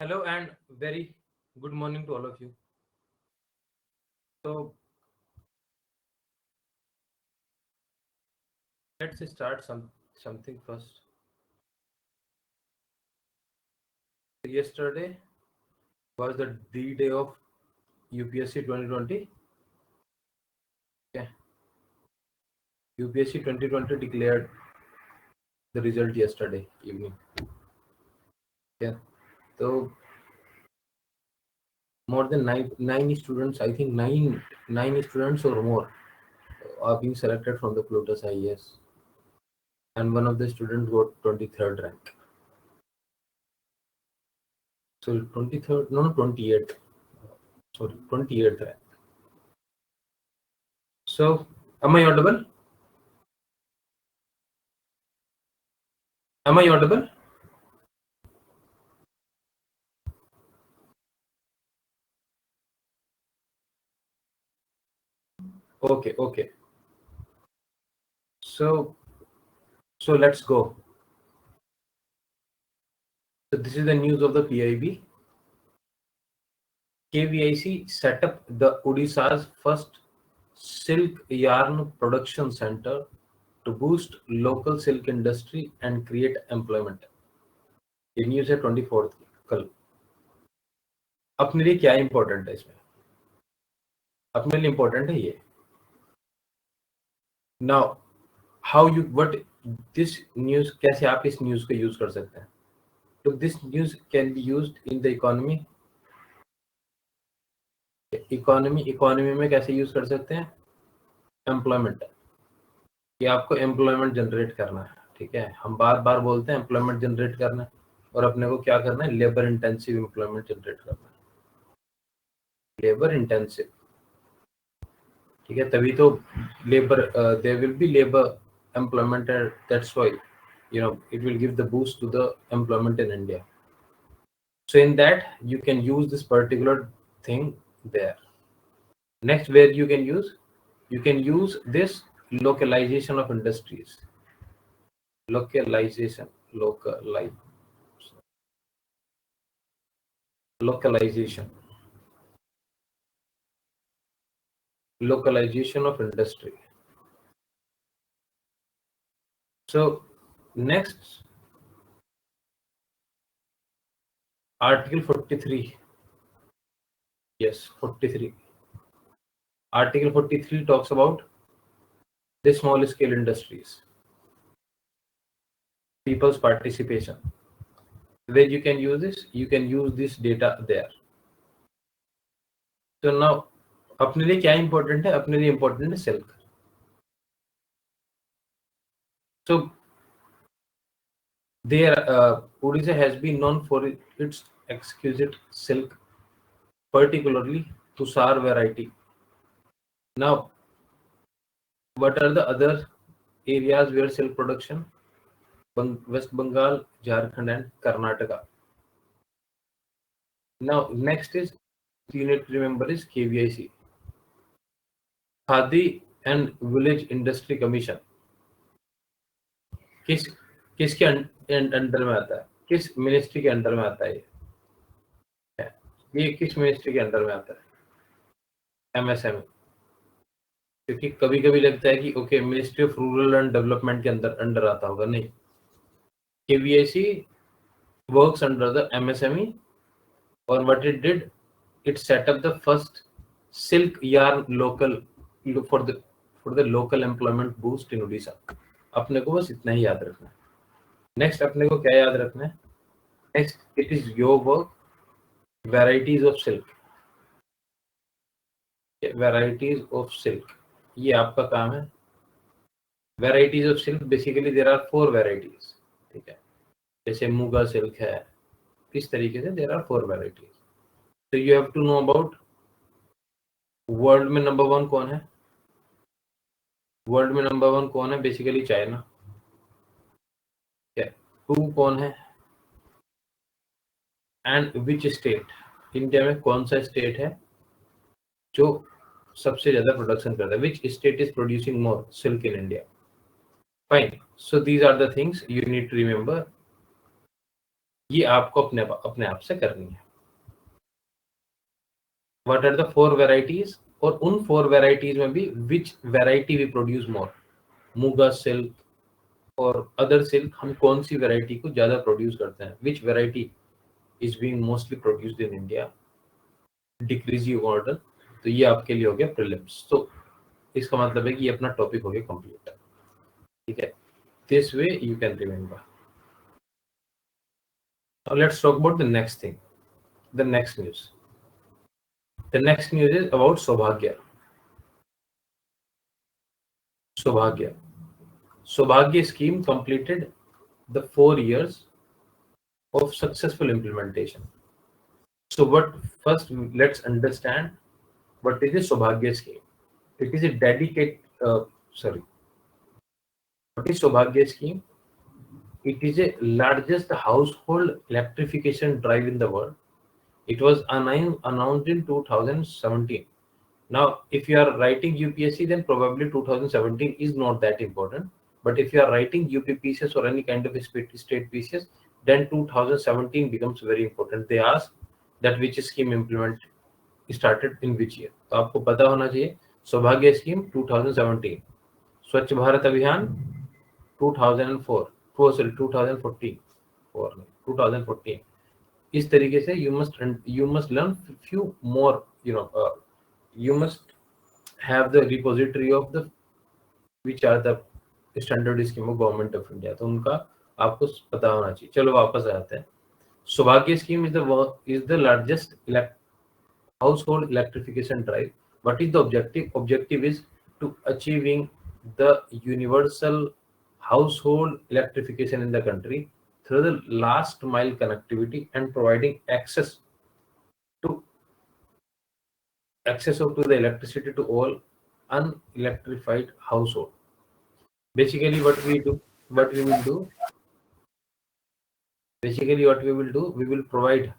Hello and very good morning to all of you. So let's start something first. Yesterday was the D-Day of UPSC 2020. Yeah, UPSC 2020 declared the result yesterday evening. Yeah, so more than nine students, I think nine students or more are being selected from the Plutus IES, and one of the students got 23rd rank. So 23rd, no, 28th. Sorry, 28th rank. So am I audible? Am I audible? Okay, okay. So let's go. So this is the news of the PIB. KVIC set up the Odisha's first silk yarn production center to boost local silk industry and create employment. ये news है 24 की कल. अपने लिए क्या important है इसमें? अपने लिए इंपॉर्टेंट है ये. Now how you what this news, कैसे आप इस न्यूज को यूज कर सकते हैं? तो this news can be used in the economy. Economy में कैसे यूज कर सकते हैं? एम्प्लॉयमेंट, कि आपको एम्प्लॉयमेंट जनरेट करना है. ठीक है, हम बार बार बोलते हैं एम्प्लॉयमेंट जनरेट करना है, और अपने को क्या करना है? लेबर इंटेंसिव एम्प्लॉयमेंट जनरेट करना है. लेबर इंटेंसिव, ठीक है, तभी तो labour there will be labour employment, that's why it will give the boost to the employment in India. So in that you can use this particular thing there. Next, where you can use this localization of industries. Localization, localization, localization of industry. So next, Article 43. Yes, 43. Article 43 talks about the small scale industries, people's participation. Where you can use this data there. So now, अपने लिए क्या important है? अपने लिए important है silk. So there, Odisha has been known for its exquisite silk, particularly Tusar variety. Now, what are the other areas where silk production? West Bengal, Jharkhand, and Karnataka. Now, next is, you need to remember, is KVIC, Khadi and Village Industry Commission. किस किसके under में आता है? किस ministry के under में आता है ये किस मिनिस्ट्री के अंडर में आता है? MSME. क्योंकि कभी कभी लगता है कि okay, ministry of rural and development के अंडर आता होगा. नहीं, KVIC works under the MSME, or what it did, it set up the first silk yarn local for the local employment boost in Odisha. अपने को बस इतना ही याद रखना है. नेक्स्ट अपने को क्या याद रखना है? Next, it is your work, varieties of silk. Varieties of silk, ये आपका काम है. Varieties of silk, basically there are 4 varieties. ठीक है, जैसे मुगा सिल्क है, इस तरीके से देयर आर 4 वेराइटीज. तो you have to know about world में नंबर 1 कौन है? वर्ल्ड में नंबर 1 कौन है? Basically China. क्या 2 कौन है? एंड विच स्टेट, इंडिया में कौन सा स्टेट है जो सबसे ज्यादा प्रोडक्शन करता है? Which state is producing more silk in India? Fine. So these are the things you need to remember. ये आपको अपने आप से करनी है। व्हाट आर द 4 वेराइटीज, और उन 4 वेराइटीज में भी which variety we produce more, Muga silk और अदर सिल्क, हम कौन सी वेराइटी को ज्यादा प्रोड्यूस करते हैं, which variety is being mostly produced in India, decreasing order. तो ये आपके लिए हो गया प्रीलिम्स। तो इसका मतलब है कि ये अपना टॉपिक हो गया कंप्लीट। ठीक है, this way you can remember. Now let's talk about the next thing, the next news. The next news is about Saubhagya. Saubhagya. Saubhagya scheme completed the 4 years of successful implementation. So what, first let's understand what is the Saubhagya scheme. It is a dedicated, what is Saubhagya scheme? It is a largest household electrification drive in the world. It was announced in 2017. Now, if you are writing UPSC, then probably 2017 is not that important. But if you are writing UPPCS or any kind of state PCS, then 2017 becomes very important. They ask that which scheme implement started in which year. तो आपको पता होना चाहिए सौभाग्य scheme 2017, स्वच्छ भारत अभियान 2004, 2014, 2014। इस तरीके से you must learn few more, you must have the repository of the which are the standard scheme of government of India, तो उनका आपको पता होना चाहिए। चलो वापस आते हैं। सौभाग्य scheme is the largest household electrification drive. What is the objective? Objective is to achieving the universal household electrification in the country through the last mile connectivity and providing access to the electricity to all unelectrified household. Basically what we will do, we will provide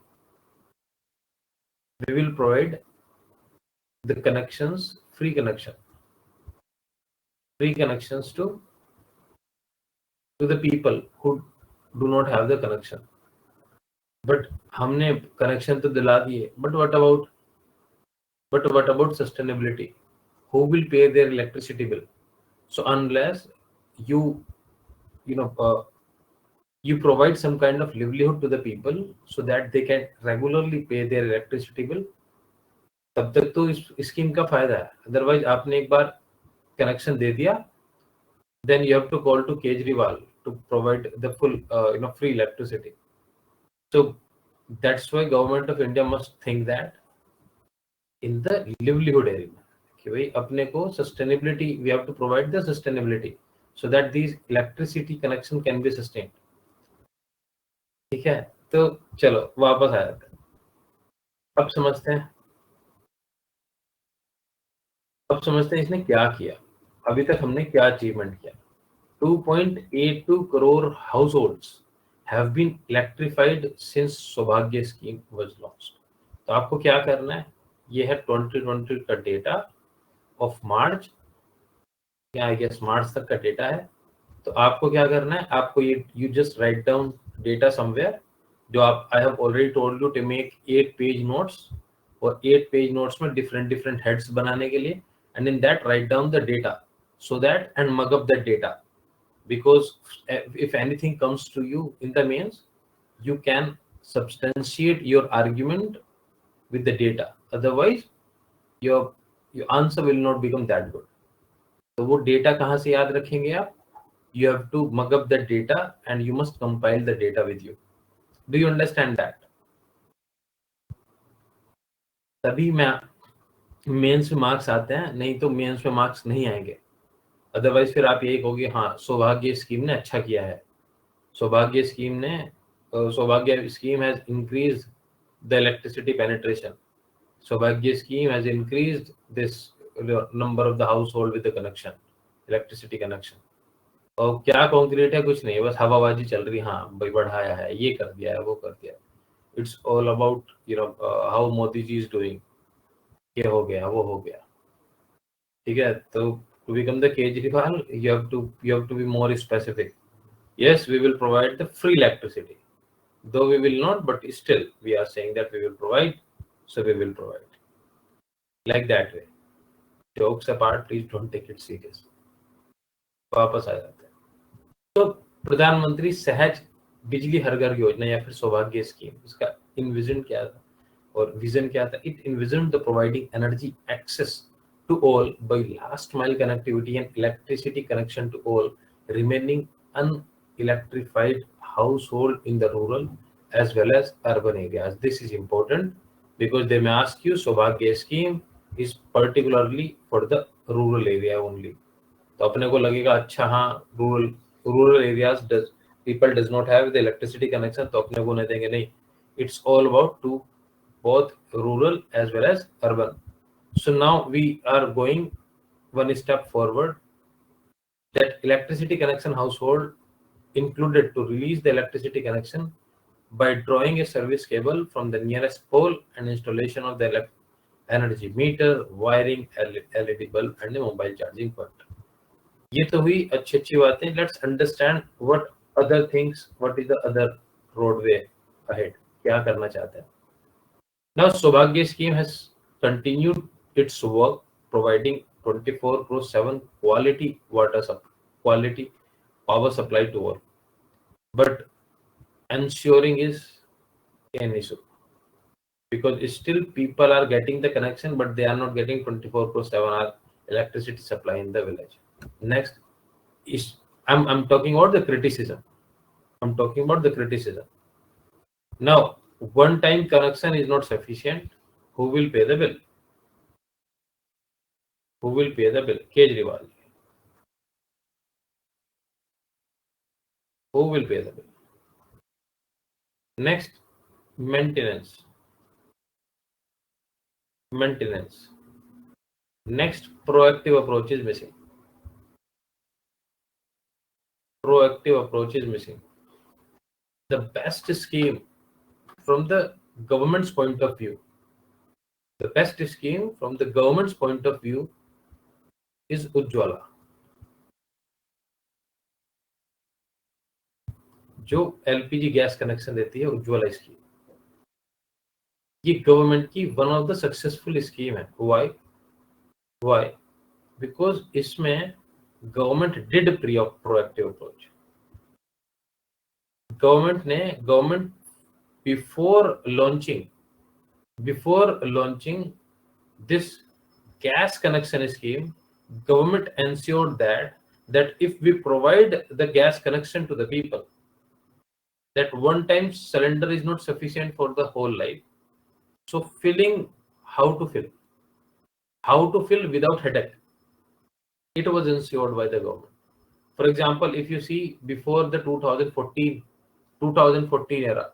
the connections, free connections to the people who do not have the connection. But हमने connection तो दिला दिए, but what about sustainability? Who will pay their electricity bill? So unless you you provide some kind of livelihood to the people so that they can regularly pay their electricity bill, तब तक तो इस scheme का फायदा है। Otherwise आपने एक बार connection दे दिया, then you have to call to Kejriwal to provide the full free electricity. So that's why government of India must think that in the livelihood area कि भाई अपने को sustainability, we have to provide the sustainability so that these electricity connection can be sustained. ठीक है, तो चलो वापस आ जाते हैं। अब समझते हैं इसने क्या किया, अभी तक हमने क्या अचीवमेंट किया। 2.82 crore households have been electrified since सौभाग्य scheme was launched. तो आपको क्या करना है, ये है 2020 का डेटा ऑफ मार्च, या आई गेस मार्च तक का डेटा है। तो आपको क्या करना है, आपको ये you just write down data somewhere, जो आप I have already told you to make 8 page notes, और 8 पेज नोट्स में डिफरेंट हेड्स बनाने के लिए, and in that write down the data so that and mug up that data, because if anything comes to you in the mains, you can substantiate your argument with the data, otherwise your answer will not become that good. तो वो data कहाँ से याद रखेंगे आप, you have to mug up that data and you must compile the data with you. Do you understand that? तभी mains में marks आते हैं, नहीं तो मेंस में मार्क्स नहीं आएंगे। अदरवाइज फिर आप यही कहोगे हाँ सौभाग्य स्कीम ने अच्छा किया है, Saubhagya scheme has increase the electricity penetration, Saubhagya scheme has increased this number of the household with the connection, electricity connection. और क्या कॉन्क्रीट है, कुछ नहीं, बस हवाबाजी चल रही, हाँ भाई बढ़ाया है, ये कर दिया है, वो कर दिया है। It's all about how Modi ji is doing, ये हो गया, वो हो गया। ठीक है, तो to become the Kejriwal, you have to be more specific. Yes, we will provide the free electricity. though we will not, but still we are saying that we will provide, so we will provide. Like that way. Jokes apart, please don't take it serious. वापस आ जाते हैं. तो प्रधानमंत्री सहज बिजली हर घर योजना या फिर सौभाग्य स्कीम, इसका इन्विजन क्या था और विजन क्या था? It envision the providing energy access to all by last mile connectivity and electricity connection to all remaining unelectrified household in the rural as well as urban areas. This is important because they may ask you Saubhagya scheme is particularly for the rural area only. तो अपने को लगेगा अच्छा हाँ rural areas people does not have the electricity connection, तो अपने को नहीं देंगे. नहीं, it's all about to both rural as well as urban. So now we are going one step forward, that electricity connection household included to release the electricity connection by drawing a service cable from the nearest pole and installation of the energy meter, wiring, LED bulb and a mobile charging point. ये तो हुई अच्छी बातें. Let's understand what other things, what is the other roadway ahead. क्या करना चाहते हैं? Now Saubhagya scheme has continued its work providing 24/7 quality quality power supply to all, but ensuring is an issue because still people are getting the connection but they are not getting 24/7 electricity supply in the village. Next is I'm talking about the criticism. Now, one time connection is not sufficient. Who will pay the bill? Kejriwal. Who will pay the bill? Next, maintenance. Next, proactive approach is missing. The best scheme from the government's point of view, is Ujjwala. जो LPG gas connection देती है Ujjwala scheme, ये government की one of the successful scheme है. Why? Because इसमें government did proactive approach. Government before launching this gas connection scheme, government ensured that if we provide the gas connection to the people, that one time cylinder is not sufficient for the whole life. So how to fill without headache, it was ensured by the government. For example, if you see before the 2014 era,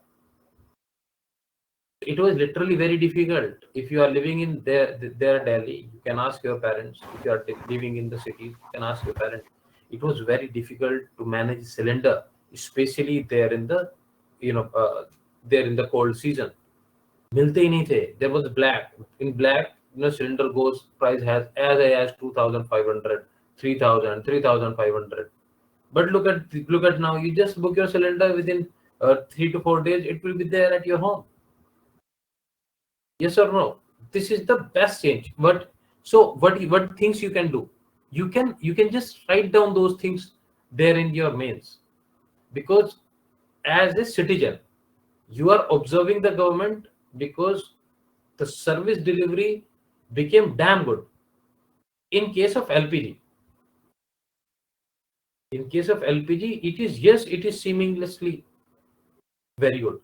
it was literally very difficult. If you are living in there Delhi, you can ask your parents. If you are living in the city, you can ask your parents. It was very difficult to manage cylinder, especially there in the cold season. मिलते ही नहीं थे. There was black. In black, cylinder goes price has as high as 2,500, 3,000, 3,500. But look at now. You just book your cylinder within 3 to 4 days. It will be there at your home. Yes or no? This is the best change. What things you can do? You can just write down those things there in your mails, because as a citizen you are observing the government, because the service delivery became damn good. In case of LPG, it is seamlessly very good.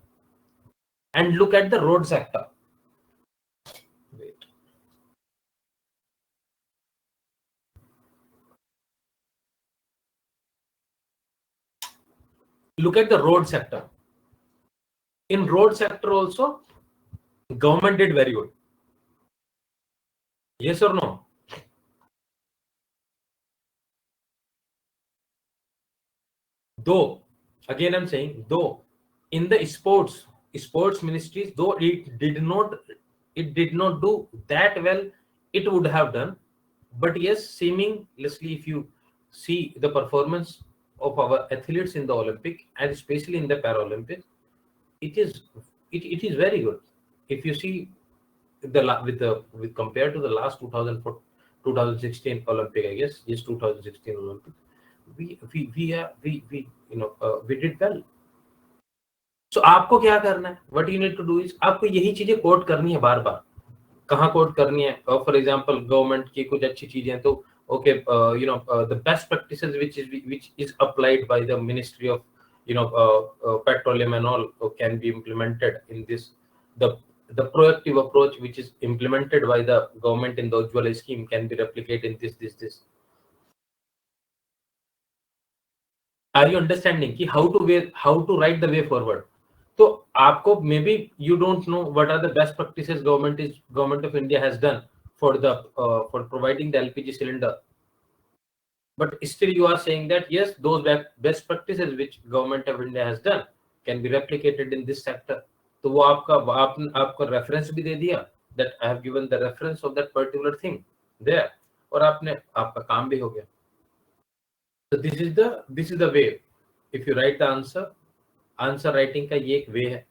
And look at the road sector. Look at the road sector. In road sector also, government did very good. Yes or no? Though, again I'm saying, though in the sports ministries, though it did not do that well, it would have done. But yes, seamlessly, if you see the performance of our athletes in the Olympic and especially in the Paralympics, it is very good. If you see with compared to the last 2016 Olympic, I guess, yes, 2016 Olympic, we did well. So आपको क्या करना है, what you need to do is आपको यही चीजें coat करनी है बार बार. कहाँ कोट करनी है? फॉर एग्जांपल गवर्नमेंट की कुछ अच्छी चीजें हैं तो okay, the best practices which is applied by the ministry of petroleum and all can be implemented in this. The proactive approach which is implemented by the government in the Ujjwala scheme can be replicated in this. Are you understanding कि how to write the way forward? तो आपको may be you don't know what are the best practices government of India has done for providing the LPG cylinder, but still you are saying that yes, those best practices which government of India has done can be replicated in this sector. तो वो आपका reference भी दे दिया, that I have given the reference of that particular thing there, और आपका काम भी हो गया. So this is the way. If you write the answer writing का ये एक वे है.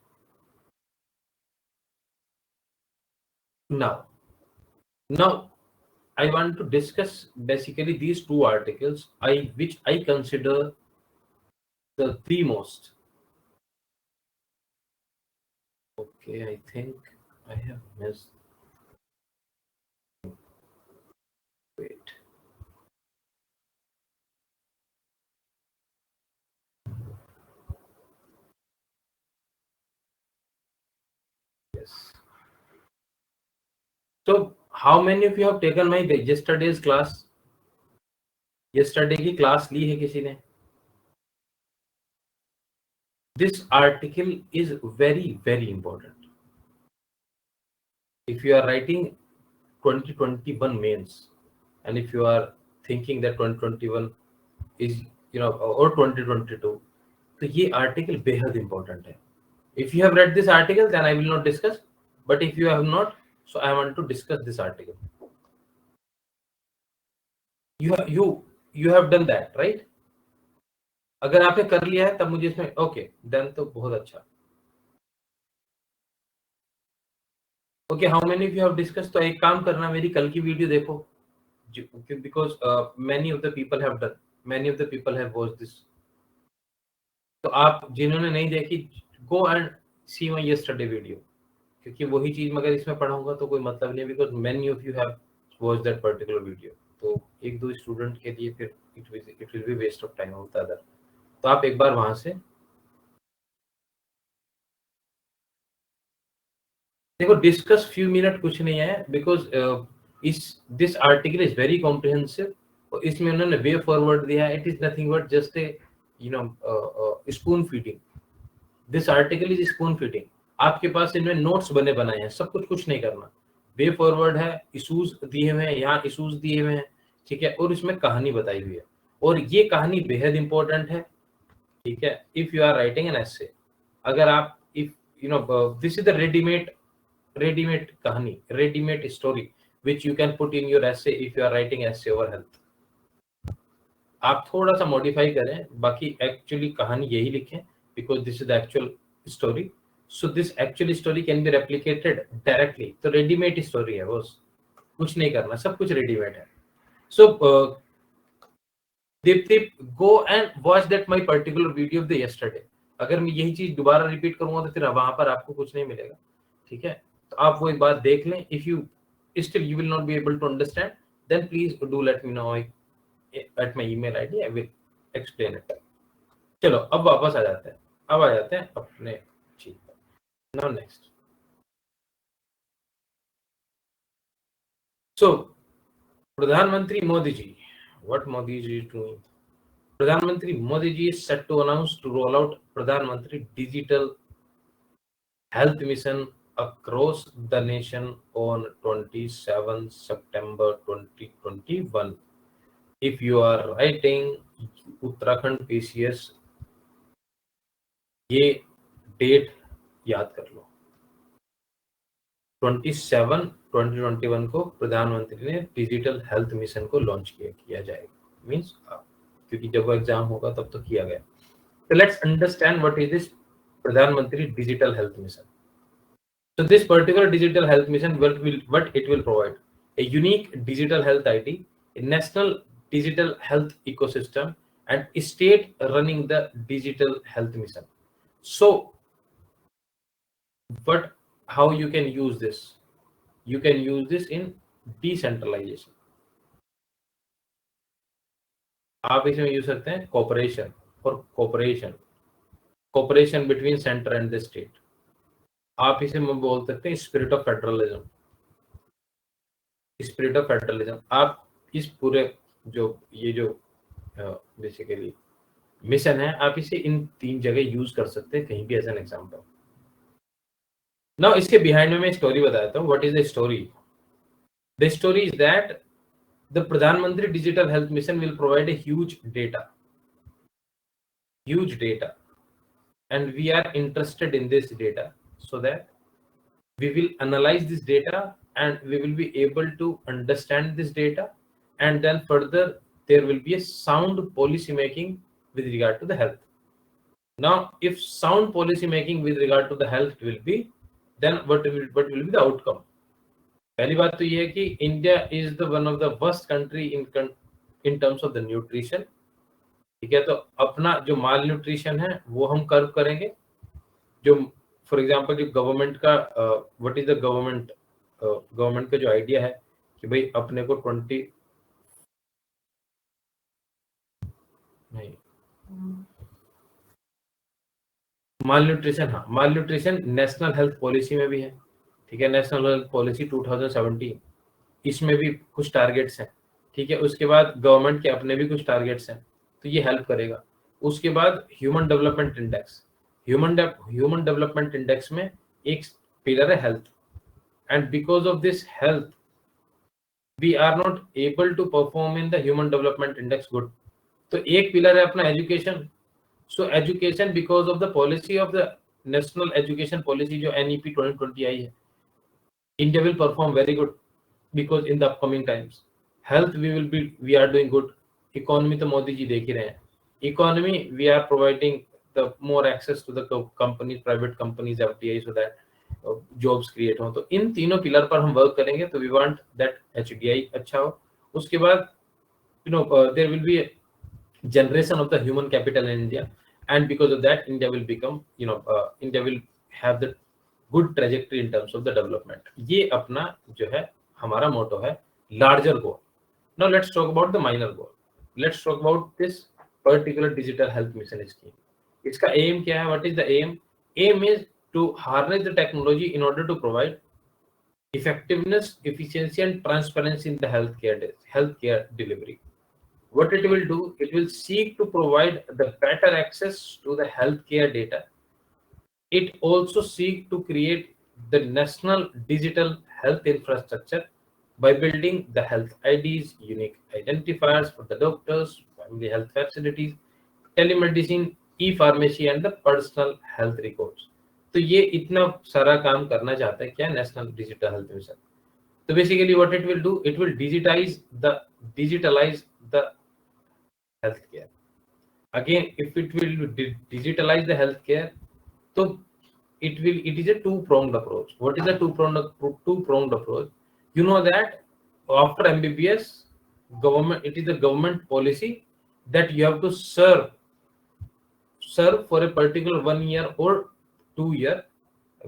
Now I want to discuss basically these two articles which I consider the most. Okay, I think I have missed. Wait. Yes. So how many of you have taken my yesterday's class? Yesterday की class ली है किसी ने? This article is very, very important. If you are writing 2021 mains, and if you are thinking that 2021 is or 2022, तो ये article बेहद important है. If you have read this article, then I will not discuss. But if you have not, so I want to discuss this article. You have done that, right? अगर आपने कर लिया है तब मुझे इसमें ओके, देन तो बहुत अच्छा. Okay, how many of you have discuss? तो एक काम करना, मेरी कल की वीडियो देखो, because many of the people have watched this. तो आप जिन्होंने नहीं देखी, go and see my yesterday video, क्योंकि वही चीज मगर इसमें पढ़ाऊंगा तो कोई मतलब नहीं, because many of you have watched that particular video. तो एक दो स्टूडेंट के लिए फिर it will be waste of time होता है. तो आप एक बार वहां से देखो, डिस्कस फ्यू मिनट कुछ नहीं है, because this article is very comprehensive. और इसमें उन्होंने वे फॉरवर्ड दिया है. It is nothing but just a spoon feeding. This article is spoon feeding. आपके पास इनमें नोट्स बनाए हैं, सब कुछ नहीं करना. वे फॉरवर्ड है, इशूज दिए हुए हैं, यहाँ इशूज दिए हुए हैं, ठीक है, और इसमें कहानी बताई हुई है, और ये कहानी बेहद इंपॉर्टेंट है, ठीक है. If you are writing an essay, अगर आप if this is the readymade कहानी, readymade story which you can put in your essay if you are writing essay over health. आप थोड़ा सा मॉडिफाई करें, बाकी एक्चुअली कहानी यही लिखें, because this is the actual story. So this actual story can be replicated directly. तो readymade story है, बस कुछ नहीं करना, सब कुछ रेडीमेड है. So Deep, go and watch that my particular video of the yesterday. अगर मैं यही चीज दोबारा रिपीट करूंगा तो फिर वहां पर आपको कुछ नहीं मिलेगा, ठीक है. तो आप वो एक बार देख लें. If you still you will not be able to understand, then please do let me know at my email ID. I will explain it. चलो अब वापस आ जाते हैं, अपने चीज पर. Now next. So प्रधानमंत्री Modi ji, what Modi ji is doing? प्रधानमंत्री Modi ji is set to announce to roll out Pradhan Mantri Digital Health Mission across the nation on 27 September 2021. If you are writing Uttarakhand PCS, ये date याद कर लो. 27/2021 को प्रधानमंत्री ने digital health mission को launch किया जाएगा. मीन्स क्योंकि जब वो एग्जाम होगा तब तो किया गया. So let's understand what is this Pradhan Mantri Digital Health Mission. So this particular digital health mission, what it will provide? A unique digital health ID, a national digital health ecosystem, and a state running the digital health mission. So how you can use this? You can use this in decentralization. आप इसमें use सकते हैं cooperation और cooperation between center and the state. आप इसे में बोल सकते हैं spirit of federalism. Spirit of federalism आप इस पूरे जो ये जो बेसिकली मिशन है, आप इसे इन 3 जगह यूज कर सकते हैं कहीं भी एज एन एग्जांपल. नाउ इसके बिहाइंड में मैं स्टोरी बताता हूँ. What is the story? The story is that the प्रधानमंत्री digital health mission will provide a huge data and we are interested in this data so that we will analyze this data and we will be able to understand this data, and then further there will be a sound policy making with regard to the health. Now if sound policy making with regard to the health will be, then what will be the outcome? पहली बात तो ये है कि India is the one of the worst country in terms of the nutrition. ठीक है, तो अपना जो माल न्यूट्रिशन है वो हम कर्व करेंगे. जो फॉर एग्जांपल जो गवर्नमेंट का व्हाट इज द गवर्नमेंट का जो आइडिया है कि भाई अपने को 20 नहीं माल न्यूट्रिशन, हाँ माल न्यूट्रिशन नेशनल हेल्थ पॉलिसी में भी है. ठीक है, नेशनल हेल्थ पॉलिसी 2017, इसमें भी कुछ टारगेट्स हैं. ठीक है, उसके बाद गवर्नमेंट के अपने भी कुछ टारगेट्स हैं, तो ये हेल्प करेगा. उसके बाद human development index. Human development index में एक पिलर है health, and because of this health we are not able to perform in the human development index good. तो एक पिलर है अपना education. So education because of the policy of the national education policy जो NEP 2020 आई है, India will perform very good because in the upcoming times health we are doing good. Economy तो मोदी जी देख ही रहे हैं. Economy we are providing the more access to the companies, private companies, FDI, so that jobs create हो. तो इन तीनों pillar पर हम work करेंगे. तो we want that HDI अच्छा हो. उसके बाद there will be a generation of the human capital in India, and because of that India will become India will have the good trajectory in terms of the development. ये अपना जो है हमारा motto है, larger goal. Now let's talk about the minor goal. Let's talk about this particular digital health mission scheme. इसका aim क्या है? What is the aim? Aim is to harness the technology in order to provide effectiveness, efficiency and transparency in the healthcare delivery. What it will do, it will seek to provide the better access to the healthcare data. It also seek to create the national digital health infrastructure by building the health IDs, unique identifiers for the doctors, family health facilities, telemedicine, e-pharmacy and the personal health records. तो ये इतना सारा काम करना चाहता है क्या national digital health mission. तो basically what it will do, it will digitalize the healthcare. Again, if it will digitalize the healthcare, so it is a two-pronged approach. What is a two-pronged approach? You know that after MBBS, it is the government policy that you have to serve for a particular 1 year or 2 year,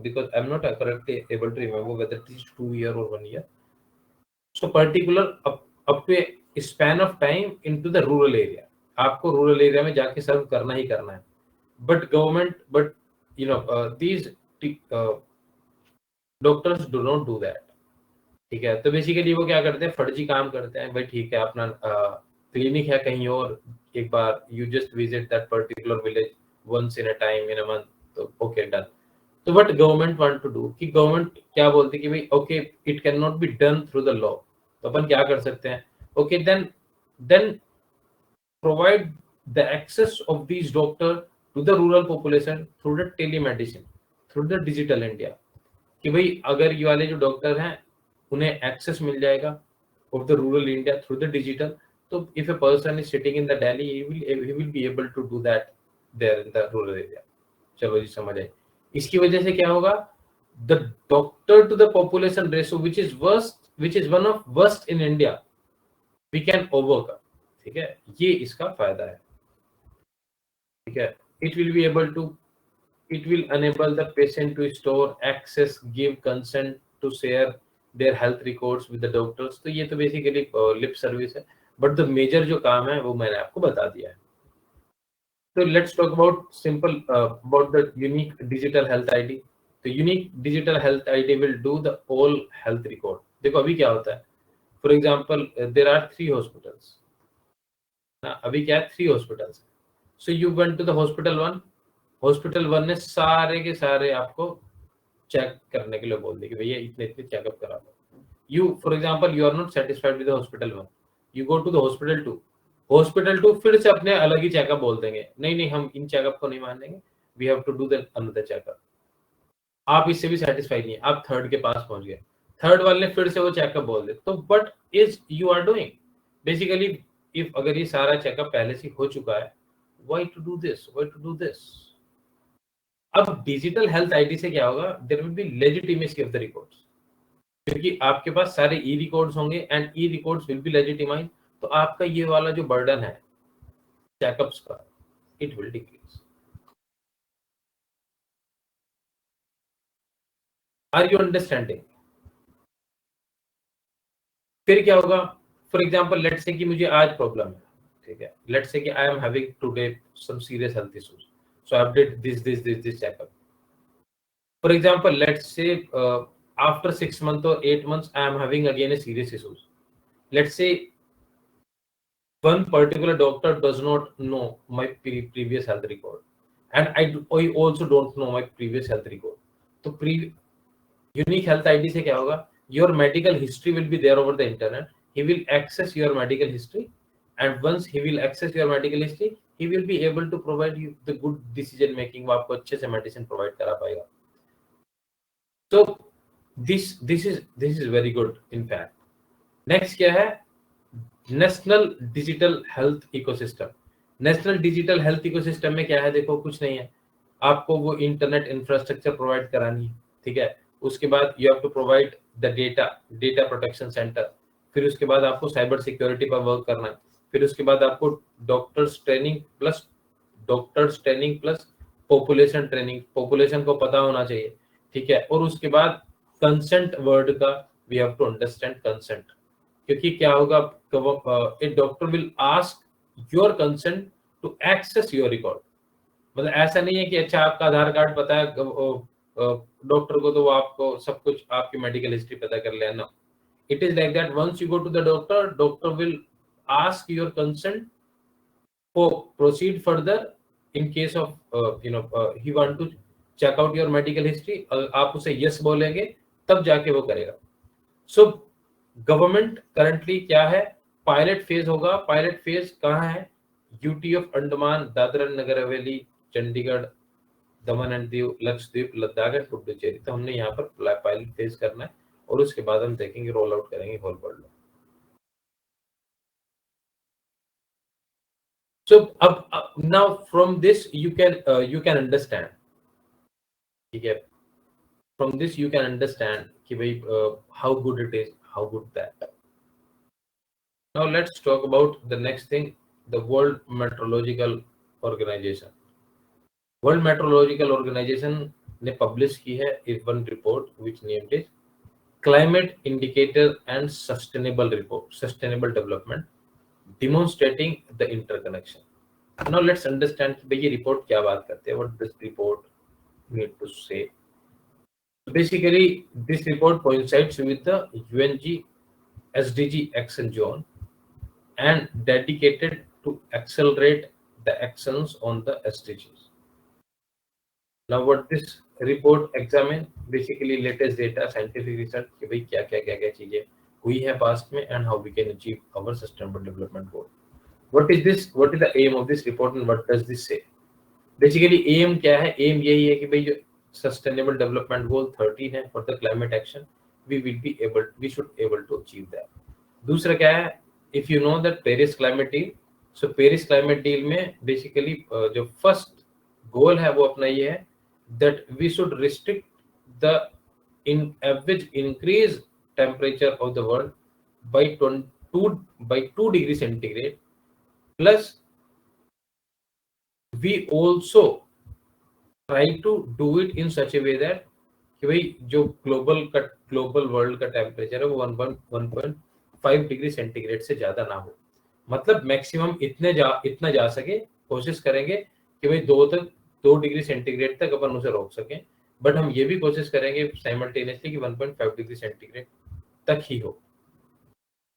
because I'm not correctly able to remember whether it is 2 year or 1 year. So particular up to a span of time into the rural area. आपको rural area में जाके सर्व करना ही करना है. But these doctors do not do that. ठीक है, तो basically वो क्या करते हैं, फर्जी काम करते हैं. भाई ठीक है, अपना क्लिनिक है कहीं और, एक बार you just visit that particular village once in a time in a month, तो ओके डन. तो what government want to do, कि गवर्नमेंट क्या बोलती है कि भाई okay it can not be done through the law. तो अपन क्या कर सकते हैं, okay then provide the access of these doctor to the rural population through the telemedicine, through the digital India. कि भाई अगर ये वाले जो डॉक्टर हैं उन्हें एक्सेस मिल जाएगा of the rural India through the digital. तो if a person is sitting in the Delhi, he will be able to do that there in the rural area. चलो जी समझ आए। इसकी वजह से क्या होगा, the doctor to the population ratio which is one of worst in India we can overcome. ठीक है, ये इसका फायदा है। ठीक है, it will be able to, it will enable the patient to store, access, give consent to share their health records with the doctors। तो ये तो बेसिकली लिप सर्विस है, बट द मेजर जो काम है वो मैंने आपको बता दिया है। तो let's talk about simple about the unique digital health ID. तो unique digital health ID will do the all health record. देखो अभी क्या होता है, for example there are 3 hospitals ना, अभी क्या है 3 hospitals. So you went to the hospital 1, hospital 1 ने सारे के सारे आपको चेक करने के लिए बोल दी कि भैया इतने इतने चेकअप करा दो। You for example you are not satisfied with the hospital 1, you go to the hospital 2, hospital 2 फिर से अपने अलग ही चेकअप बोल देंगे, नहीं नहीं हम इन चेकअप को नहीं मानेंगे, we have to do the another checkup. आप इससे भी सेटिस्फाइड नहीं, आप थर्ड के पास पहुंच गए, थर्ड वाले ने फिर से वो चेकअप बोल दे। तो what is you are doing basically, if अगर ये सारा चेकअप पहले से हो चुका है, why to do this, why to do this. अब डिजिटल हेल्थ आईडी से क्या होगा, there will be legitimacy of the records, क्योंकि आपके पास सारे ई रिकॉर्ड्स होंगे and e records will be legitimise. तो आपका ये वाला जो बर्डन है चेकअप्स का, it will decrease. Are you understanding? फिर क्या होगा, फॉर एग्जांपल लेट्स से कि मुझे आज प्रॉब्लम है, ठीक है, लेट्स से कि I am having today some serious health issues, so I did this checkup. For example, let's say after 6 months or 8 months, I am having again a serious issues. Let's say one particular doctor does not know my previous health record, and I also don't know my previous health record. So unique health ID से क्या होगा, your medical history will be there over the internet. He will access your medical history, and once he will access your medical history, he will be able to provide you the good decision making. वो आपको अच्छे से medicine provide करा पाएगा। So this is very good in fact. Next क्या है, national digital health ecosystem. National digital health ecosystem में क्या है, देखो कुछ नहीं है, आपको वो इंटरनेट इंफ्रास्ट्रक्चर प्रोवाइड करानी है, ठीक है, उसके बाद you have to provide the data protection centre, फिर उसके बाद आपको साइबर सिक्योरिटी पर वर्क करना है, फिर उसके बाद आपको doctors training plus population training, population को पता होना चाहिए, ठीक है, और उसके बाद कंसेंट वर्ड का we have to understand consent, क्योंकि क्या होगा, a doctor will ask your consent to access your record. मतलब ऐसा नहीं है कि अच्छा आपका आधार कार्ड पता है डॉक्टर को, तो वो आपको सब कुछ आपकी मेडिकल हिस्ट्री पता कर लेना। It is like that, once you go to the doctor, doctor will ask your consent for proceed further in case of he want to check out your medical history. आप उसे yes बोलेंगे तब जाके वो करेगा। सो गवर्नमेंट करंटली क्या है, pilot phase होगा। पायलट फेज कहाँ है, UT of Andaman, Dadra Nagar Haveli, Chandigarh, Daman and Diu, Lakshadweep, Ladakh and Puducherry. तो हमने यहाँ पर पायलट फेज करना है और उसके बाद हम देखेंगे, रोल आउट करेंगे होल वर्ल्ड में। सो अब now from this you can understand, ठीक है, from this you can understand कि भाई how good it is, how good that. Now let's talk about the next thing, the World Meteorological Organization. World Meteorological Organization ने publish की है one report which named is Climate Indicator and Sustainable Development, demonstrating the interconnection. Now let's understand कि ये report क्या बात करते हैं, what this report need to say. Basically, this report coincides with the UNG SDG action zone and dedicated to accelerate the actions on the SDGs. Now, what this report examine, basically latest data, scientific research कि भाई क्या चीजें हुई है past में and how we can achieve our sustainable development goal. What is this? What is the aim of this report and what does this say? Basically, aim क्या है? Aim यही है कि भाई जो sustainable development goal 13 है for the climate action, we should able to achieve that. दूसरा क्या है, if you know that Paris climate deal, so Paris climate deal में basically जो first गोल है वो अपना ये है that we should restrict the in average increase temperature of the world by 2 degrees centigrade, plus we also try to do it in such a way that कि भाई जो ग्लोबल वर्ल्ड का टेम्परेचर है वो 1.5 डिग्री सेंटीग्रेड से ज्यादा ना हो, मतलब मैक्सिमम इतना जा सके, कोशिश करेंगे कि भाई 2 डिग्री सेंटीग्रेड तक अपन उसे रोक सकें, बट हम ये भी कोशिश करेंगे साइमल्टेनियसली कि 1.5 डिग्री सेंटीग्रेड तक ही हो।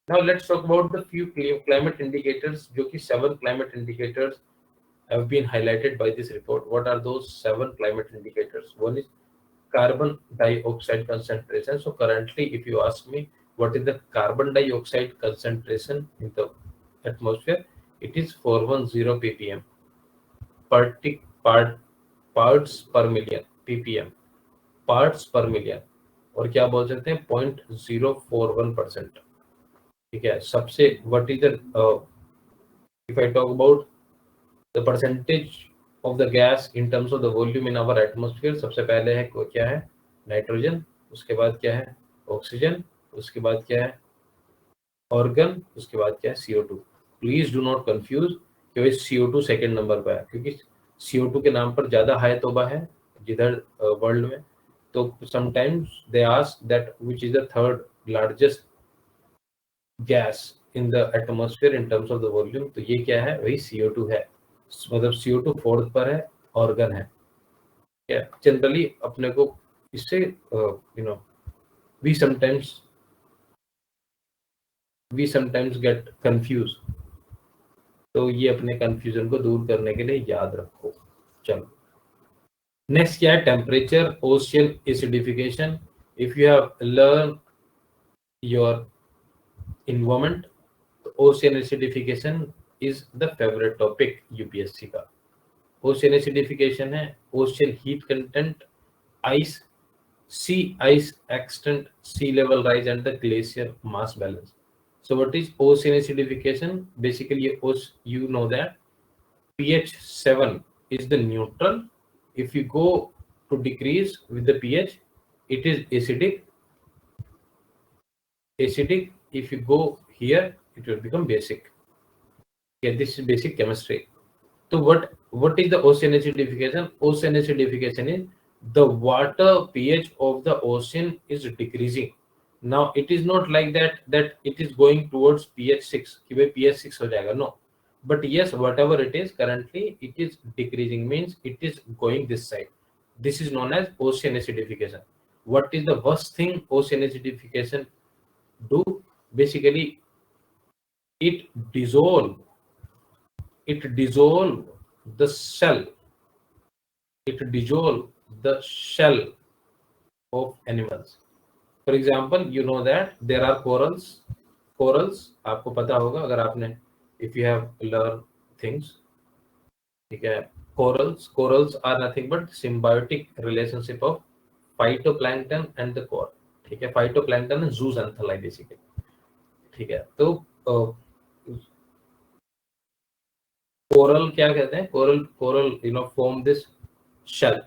Now let's talk about the few climate indicators, जो कि 7 climate indicators have been highlighted by this report. What are those 7 climate indicators? One is carbon dioxide concentration. So currently, if you ask me what is the carbon dioxide concentration in the atmosphere, it is 410 ppm, parts per million, ppm, parts per million, और क्या बोल सकते हैं 0.041%। ठीक है, सबसे what is the if I talk about the percentage of the gas in terms of the volume in our atmosphere, सबसे पहले है क्या है नाइट्रोजन, उसके बाद क्या है ऑक्सीजन, उसके बाद क्या है ऑर्गन, उसके बाद क्या है CO2। Please do not confuse कि भाई CO2 सेकंड नंबर पर है, क्योंकि CO2 के नाम पर ज्यादा हाई तोबा है जिधर वर्ल्ड में, तो sometimes they ask that which is the third largest gas in the atmosphere in terms of the volume, तो ये क्या है वही CO2 है, मतलब CO2 फोर्थ पर है, ऑर्गन है। क्या जनरली अपने को इससे वी समटाइम्स गेट कंफ्यूज, तो ये अपने कंफ्यूजन को दूर करने के लिए याद रखो। चलो नेक्स्ट क्या है, temperature ocean acidification. If you have learn your environment, ocean acidification is the favourite topic UPSC का। ओशियन एसिडिफिकेशन है ocean heat content, ice, sea ice extent, sea level rise and the glacier mass balance. So what is ocean acidification? Basically you know that pH 7 is the neutral. If you go to decrease with the pH, it is acidic. If you go here, it will become basic. Okay, this is basic chemistry. So what is the ocean acidification? Ocean acidification is the water pH of the ocean is decreasing. Now it is not like that it is going towards pH 6 कि भाई pH 6 हो जाएगा, no, but yes, whatever it is currently it is decreasing, means it is going this side. This is known as ocean acidification. What is the worst thing ocean acidification do? Basically it dissolve the shell, the shell of animals. For example, you know that there are corals आपको पता होगा अगर आपने if you have learned things, ठीक है, corals are nothing but symbiotic relationship of phytoplankton and the coral। ठीक है, phytoplankton is zooxanthellae basically। ठीक है, तो कोरल क्या कहते हैं, coral form this shell,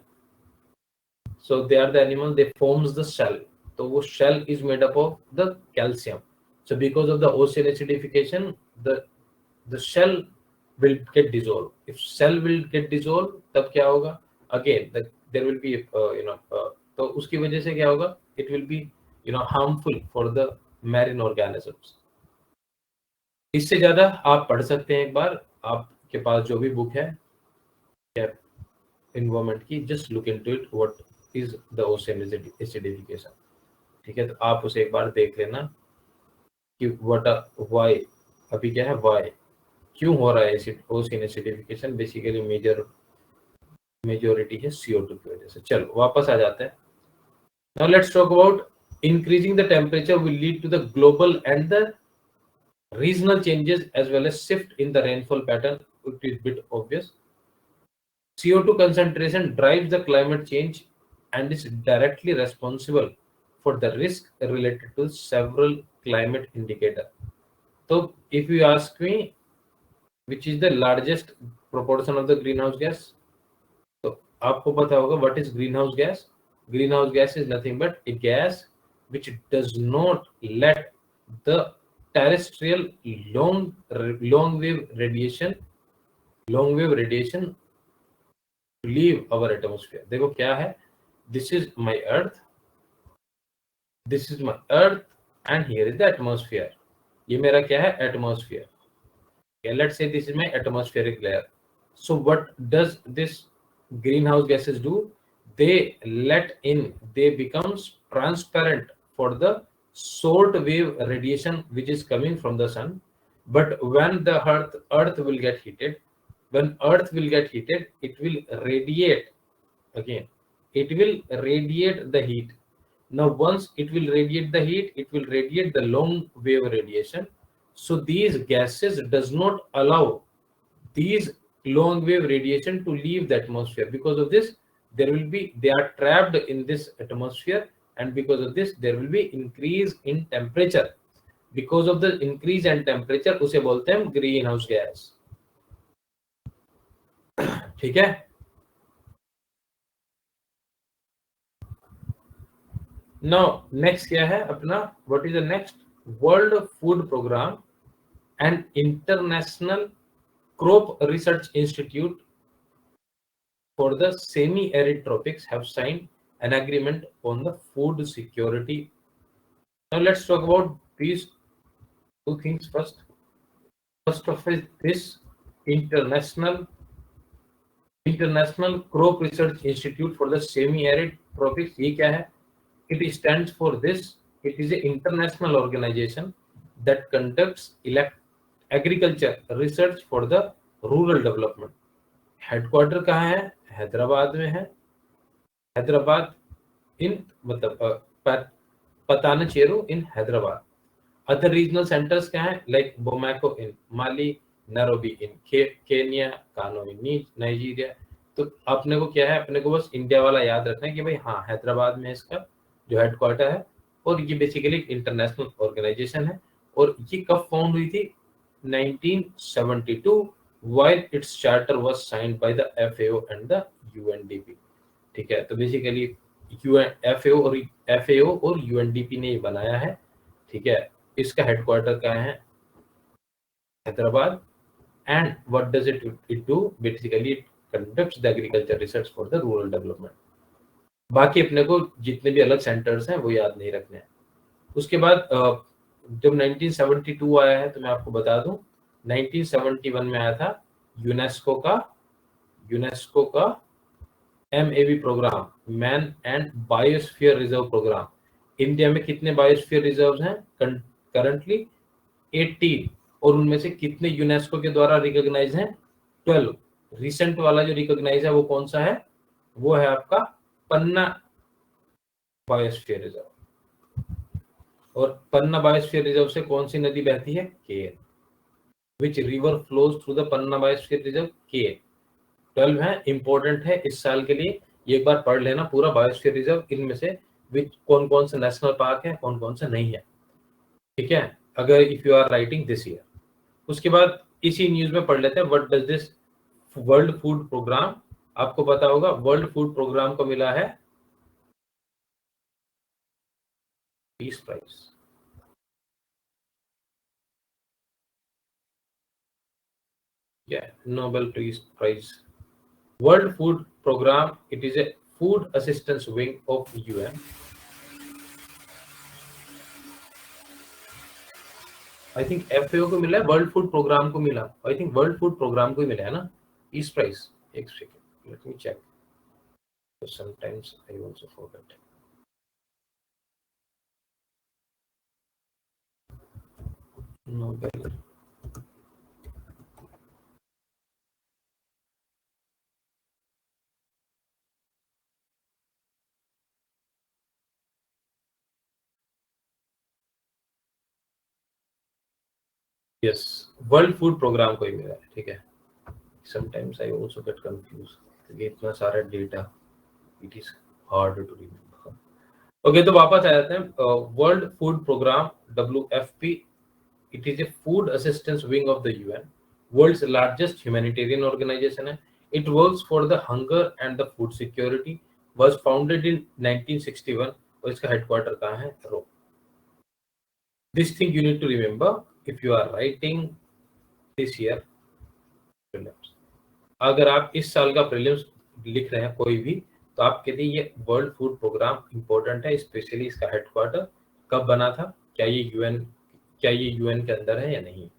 so they are the animal, they forms the shell, तो वो shell is made up of the calcium, so because of the ocean acidification the shell will get dissolved। if shell will get dissolved तब क्या होगा, again there will be तो उसकी वजह से क्या होगा, it will be harmful for the marine organisms। इससे ज्यादा आप पढ़ सकते हैं, एक बार आपके पास जो भी बुक है एनवायरमेंट की, just look into it what is the ocean acidification. ठीक है, तो आप उसे एक बार देख लेना कि व्हाई, अभी क्या है व्हाई, क्यों हो रहा है ओशियन एसिडिफिकेशन। बेसिकली मेजोरिटी है CO2 की वजह से। चलो वापस आ जाते हैं। Now let's talk about increasing the temperature will lead to the global and the regional changes as well as shift in the rainfall pattern. It is bit obvious. CO2 concentration drives the climate change and is directly responsible for the risk related to several climate indicators. So if you ask me which is the largest proportion of the greenhouse gas, आपको पता होगा what is green house gas? Green house gas is nothing but A gas which does not let the terrestrial long wave radiation leave our atmosphere. देखो क्या है, this is my earth and here is the atmosphere. ये मेरा क्या है? Atmosphere. Okay, let's say this is my atmospheric layer. So what does this greenhouse gases do? They becomes transparent for the short wave radiation which is coming from the sun. But when the earth will get heated, it will radiate again. It will radiate the heat. Now once it will radiate the heat, it will radiate the long wave radiation. So these gases does not allow these long wave radiation to leave the atmosphere. Because of this, they are trapped in this atmosphere, and because of this there will be increase in temperature. Because of the increase in temperature उसे बोलते हैं green house gas. ठीक है. Now next क्या है अपना? What is the next? World Food Program and International Crop Research Institute for the semi-arid tropics have signed an agreement on the food security. Now let's talk about these two things first. First of all, this International Crop Research Institute for the semi-arid tropics, ये क्या है? It stands for this. It is an international organization that conducts agriculture research for the rural development. Headquarter कहाँ है? हैदराबाद में है. हैदराबाद इन मतलब पतानचेरू इन Hyderabad. Other regional centres क्या है? लाइक बोमैको इन माली, नैरोबी इन केनिया, कानो इन नाइजीरिया. तो अपने को क्या है? अपने को बस इंडिया वाला याद रखना है कि भाई हाँ हैदराबाद में इसका जो हेडक्वार्टर है, और ये बेसिकली इंटरनेशनल ऑर्गेनाइजेशन है. और ये कब फाउंड हुई थी? 1972 while its charter was signed by the FAO and the UNDP. ठीक है. तो बेसिकली FAO और UNDP ने ये बनाया है. ठीक है. इसका हेडक्वार्टर कहाँ है? Hyderabad. And what does it do? Basically it conducts the agriculture research for the rural development. बाकी अपने को जितने भी अलग सेंटर्स हैं वो याद नहीं रखने हैं. उसके बाद जब 1972 आया है तो मैं आपको बता दूं 1971 में आया था यूनेस्को का MAB programme, man and biosphere reserve programme. India में कितने बायोस्फीयर रिजर्व्स हैं करंटली? 18. और उनमें से कितने यूनेस्को के द्वारा रिकॉग्नाइज हैं? 12. रिसेंट वाला जो रिकॉग्नाइज है वो कौन सा है? वो है आपका पन्ना बायोस्फीयर रिजर्व. और पन्ना बायोस्फीयर रिजर्व से कौन सी नदी बहती है? Ken. Which river flows through the Panna biosphere reserve? Ken. 12 है, इंपॉर्टेंट है इस साल के लिए. एक बार पढ़ लेना पूरा बायोस्फीयर रिजर्व, इनमें से विच कौन कौन से नेशनल पार्क है, कौन कौन से नहीं है. ठीक है, अगर if you are writing this year. उसके बाद इसी न्यूज में पढ़ लेते हैं what does this world food programme. आपको पता होगा वर्ल्ड फूड प्रोग्राम को मिला है peace prize. Nobel Peace Prize. World Food Program, it is a food assistance wing of UN. I think FAO को मिला है, वर्ल्ड फूड प्रोग्राम को मिला. I think world food programme को ही मिला है ना पीस प्राइज. एक second, let me check. Sometimes I also forget. Nobel. Yes, world food programme को ही मिला है. ठीक है. Sometimes I also get confused. क्योंकि इतना सारा data, it is hard to remember. Okay, तो वापस आ जाते हैं. World food programme WFP, it is a food assistance wing of the UN. World's largest humanitarian organisation है. It works for the hunger and the food security. Was founded in 1961 और इसका headquarter कहाँ है? रोम. This thing you need to remember if you are writing this year prelims. अगर आप इस साल का प्रीलिम्स लिख रहे हैं कोई भी, तो आपके लिए ये वर्ल्ड फूड प्रोग्राम इंपॉर्टेंट है, स्पेशली इसका हेडक्वार्टर कब बना था, क्या ये यूएन के अंदर है या नहीं.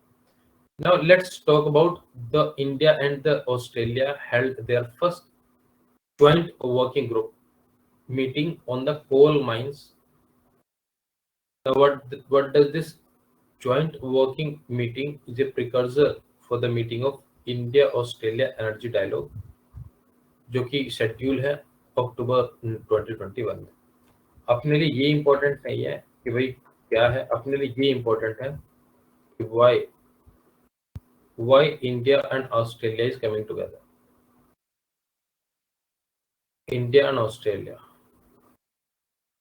Now let's talk about the India and the Australia held their first joint working group meeting on the coal mines. Now what does this joint working meeting is a precursor for the meeting of India Australia Energy Dialogue, जो कि schedule है अक्टूबर 2021 में. अपने लिए ये important नहीं है कि भाई क्या है, अपने लिए ये इम्पोर्टेंट है कि why India and Australia is coming together. India and Australia.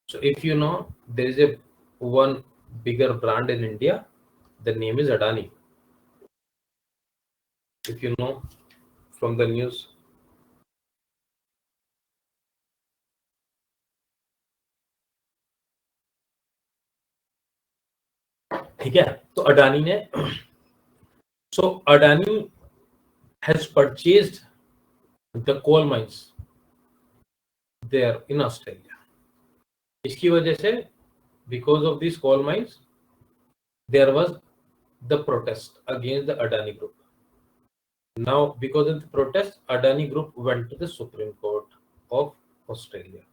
So if you know, there is a one bigger brand in India, the name is Adani. If you know from the news. ठीक है, तो अडानी ने Adani has purchased the coal mines there in Australia. इसकी वजह से because of these coal mines there was the protest against the Adani group. Now because of the protest, Adani group went to the Supreme Court of Australia.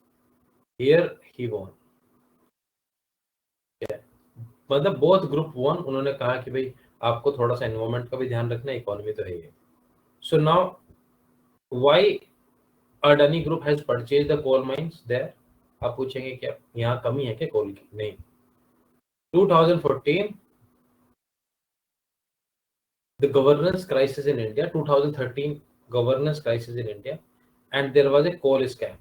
Here he won. मतलब both group won. उन्होंने कहा कि भाई आपको थोड़ा सा environment का भी ध्यान रखना, इकोनॉमी तो है ही. So now why Adani group has purchased the coal mines there? आप पूछेंगे क्या यहाँ कमी है क्या कोल की? नहीं. 2014 the governance crisis in India, 2013 governance crisis in India, and there was a coal scam.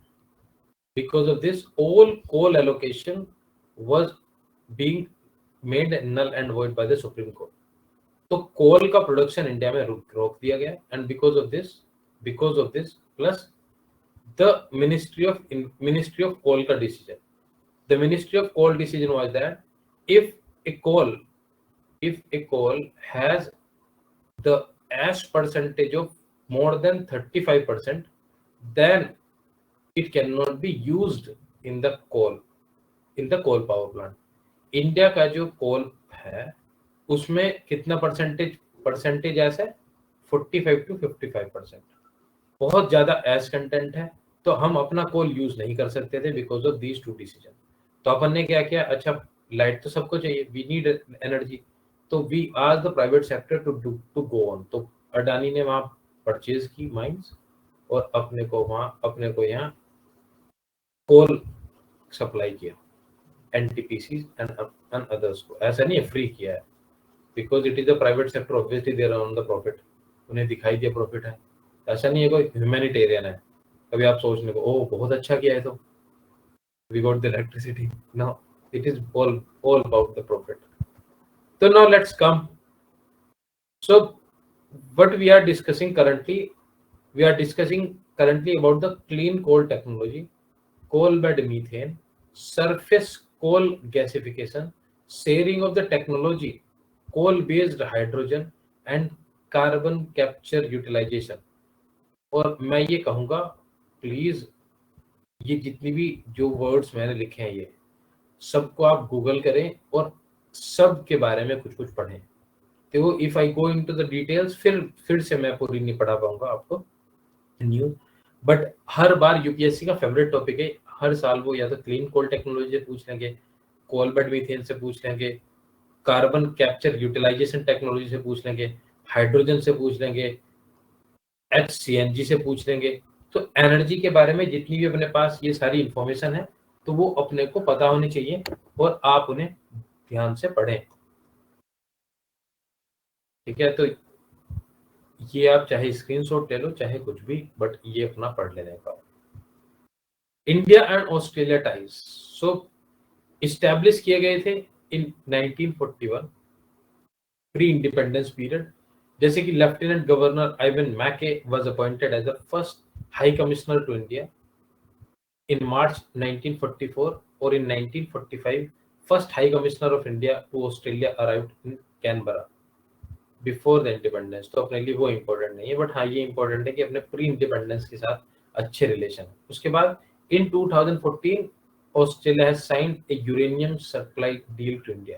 Because of this, all coal allocation was being made null and void by the Supreme Court. तो कोल का production India में रोक दिया गया, and because of this plus the Ministry of Coal का decision. The Ministry of Coal decision was that if a coal has the ash percentage of more than 35%, then it cannot be used in the coal power plant. India का जो कोल है उसमें कितना percentage ऐस है? 45 to 55%. बहुत ज्यादा S content है, तो हम अपना कोल यूज नहीं कर सकते थे because of these two decision. तो अपन ने क्या किया, अच्छा लाइट तो सबको चाहिए, वी नीड एनर्जी, तो we asked the private sector to go on. तो अडानी ने वहां परचेज की माइंस और अपने को यहाँ कोल सप्लाई किया, एनटीपीसी एंड अदर्स को. ऐसा नहीं है फ्री किया है, because it is the private sector, obviously there on the profit. उन्हें दिखाई दिया प्रॉफिट है, ऐसा नहीं है कोई ह्यूमैनिटेरियन है. कभी आप सोचने को ओ बहुत अच्छा किया है तो we got the electricity. No, it is all about the profit. So now let's come. So what we are discussing currently about the clean coal technology, coal bed methane, surface coal gasification, sharing of the technology, coal based hydrogen and carbon capture utilization. और मैं ये कहूँगा please ये जितनी भी जो words मैंने लिखे हैं ये सबको आप गूगल करें और सब के बारे में कुछ पढ़ें. तो if I go into the details फिर से मैं पूरी नहीं पढ़ा पाऊंगा आपको new. But her bar UPSC का फेवरेट टॉपिक है, हर साल वो या तो क्लीन कोल टेक्नोलॉजी से पूछ लेंगे, कोल बेड मीथेन से पूछ लेंगे, कार्बन कैप्चर यूटिलाइजेशन टेक्नोलॉजी से पूछ लेंगे, हाइड्रोजन से पूछ लेंगे, HCNG से पूछ लेंगे. तो एनर्जी के बारे में जितनी भी अपने पास ये सारी इंफॉर्मेशन है तो वो अपने को पता होनी चाहिए और आप उन्हें ध्यान से पढ़ें. ठीक है, तो ये आप चाहे स्क्रीनशॉट ले लो चाहे कुछ भी, बट ये अपना पढ़ लेने का. India and Australia ties so establish किए गए थे इन 1941 प्री इंडिपेंडेंस पीरियड. जैसे कि lieutenant governor Iven Mackay was appointed as the first high commissioner to India in March 1944, or in 1945, first High Commissioner of India to Australia arrived in Canberra before the independence. तो अपने लिए वो important नहीं है, but हाँ ये important है कि अपने प्री इंडिपेंडेंस के साथ अच्छे रिलेशन। उसके बाद in 2014 Australia has signed a uranium supply deal to India.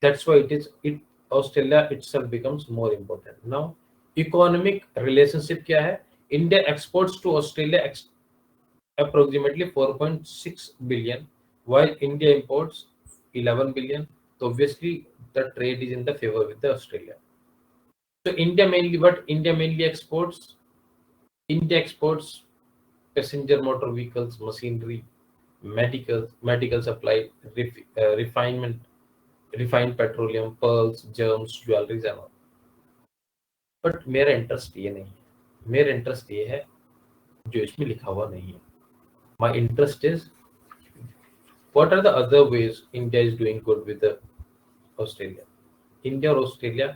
That's why it Australia itself becomes more important now. Economic relationship क्या है? India exports to Australia approximately 4.6 billion, while India imports 11 billion. So obviously the trade is in the favor with the Australia. So India mainly exports passenger motor vehicles, machinery, medical supply, refined petroleum, pearls, gems, jewelries and all. But मेरा interest ये नहीं है, मेरा interest ये है जो इसमें लिखा हुआ नहीं है। My interest is what are the other ways India is doing good with the Australia? India और ऑस्ट्रेलिया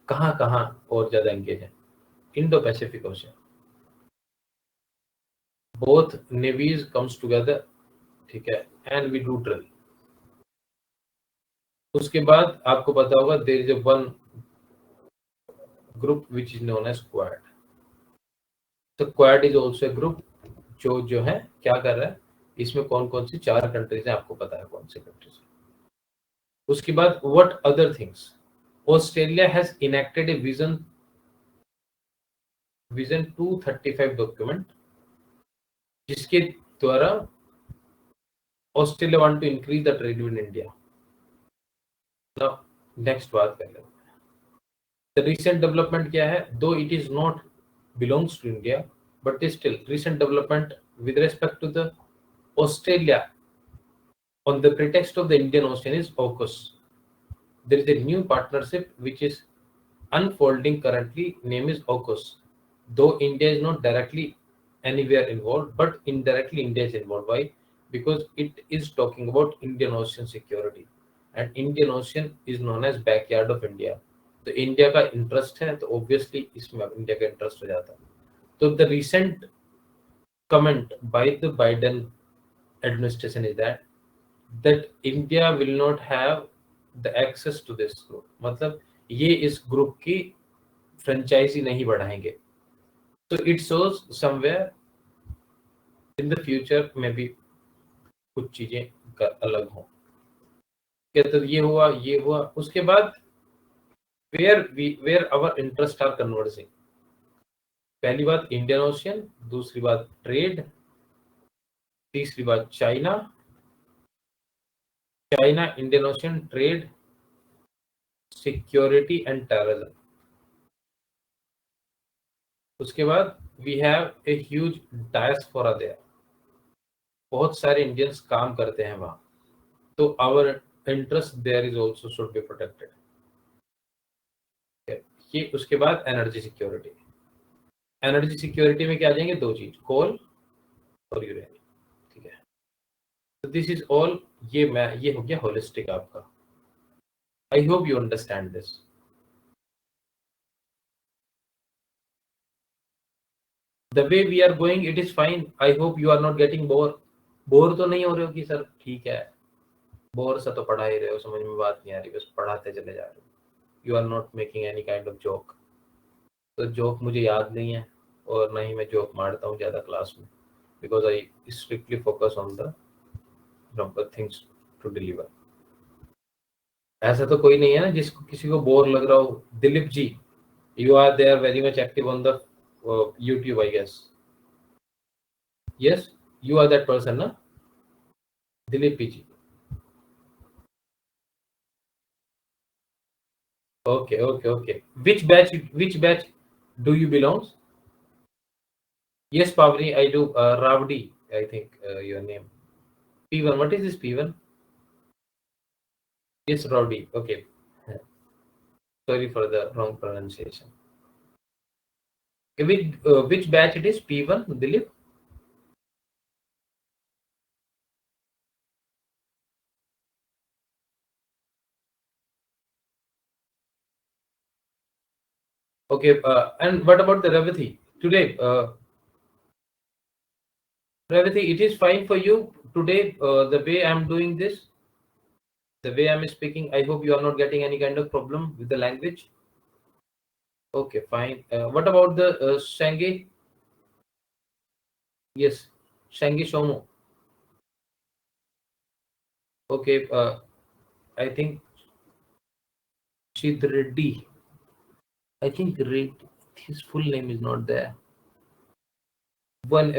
कहाँ कहाँ और ज्यादा एंगेज है? Indo Pacific Ocean, both navies comes together, ठीक है, एंड वी डू ड्रिल। उसके बाद आपको पता होगा there is one group which is known as Quad. तो Quad is also a group जो है क्या कर रहा है, इसमें कौन कौन सी 4 कंट्रीज है, आपको पता है कौन सी कंट्रीज। उसके बाद what other things? Australia has enacted a vision 235 document, जिसके द्वारा Australia want to increase the trade with India. Now next बात कर लेते हैं, द रीसेंट डेवलपमेंट क्या है? Though it is not belongs to India, but still recent development with respect to the Australia on the pretext of the Indian Ocean is AUKUS. There is a new partnership which is unfolding currently, name is AUKUS. Though India is not directly anywhere involved, but indirectly India is involved. Why? Because it is talking about Indian Ocean security, and Indian Ocean is known as backyard of India. तो India का interest है तो obviously इसमें India का interest हो जाता है। तो the recent comment by the Biden administration is that India will not have the access to this group, मतलब ये इस ग्रुप की फ्रेंचाइजी नहीं बढ़ाएंगे। तो it shows somewhere in the future में भी कुछ चीजें अलग हों। क्या? तो ये हुआ। उसके बाद where our interest are converging. पहली बात इंडियन ओशियन, दूसरी बात ट्रेड, तीसरी बात China Indian Ocean, trade, security and terrorism. उसके बाद we have a huge diaspora there, बहुत सारे इंडियंस काम करते हैं वहां, तो our interest there is also should be protected. ये उसके बाद एनर्जी सिक्योरिटी में क्या आ जाएंगे? 2 चीज, कोल और यूरेनियम, ठीक है। तो दिस इज ऑल, ये हो गया होलिस्टिक आपका। I hope you understand this. The way we are going it is fine. I hope you are not getting bore तो नहीं हो रहे हो कि सर ठीक है बोर सा तो पढ़ा ही रहे हो, समझ में बात नहीं आ रही, बस पढ़ाते चले जा रहे हो, you are not making any kind of joke. तो जोक मुझे याद नहीं है और ना ही मैं जोक मारता हूँ ज़्यादा क्लास में, because I strictly focus on the number things to deliver. ऐसा तो कोई नहीं है ना जिसको किसी को बोर लग रहा हो। Dilip ji, you are there very much active on the YouTube I guess. Yes, you are that person ना, दिलीप जी? Okay. Which batch do you belong? Yes, Pavni, I do. Ravdi, I think your name. P1. What is this P1? Yes, Ravdi. Okay. Sorry for the wrong pronunciation. Okay, which batch it is? P1, Dilip? Okay, and what about the Revati today? Revati, it is fine for you today, the way I'm doing this, the way I'm speaking. I hope you are not getting any kind of problem with the language. Okay, fine. What about the Shangi? Yes, Shangi Shomo. Okay, I think Sid Reddy. I think his full name is not there. One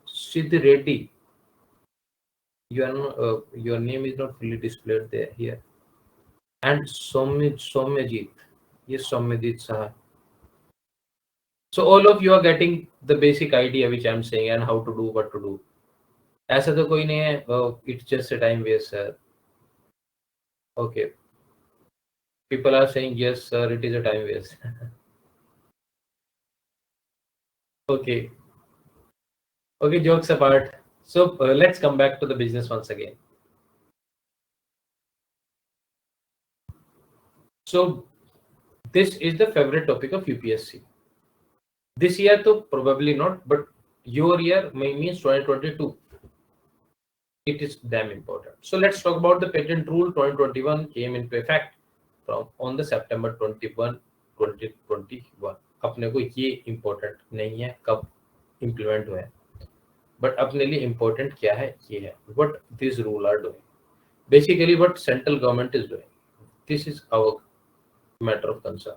Sid Reddy. You are not, your name is not fully displayed there here. And Somyajit. Yes, Somyajit Saha. So all of you are getting the basic idea which I'm saying and how to do, what to do. ऐसा तो कोई नहीं है. It's just a time waste, sir. Okay. People are saying yes, sir. It is a time waste. Okay. Okay. Jokes apart. So let's come back to the business once again. So this is the favorite topic of UPSC. This year, though, probably not, but your year means 2022. It is damn important. So let's talk about the patent rule 2021 came into effect from on the September 21, 2021. अपने को ये important नहीं है कब implement हुआ है, but अपने लिए important क्या है ये है what this rule are doing. Basically what central government is doing. This is our matter of concern.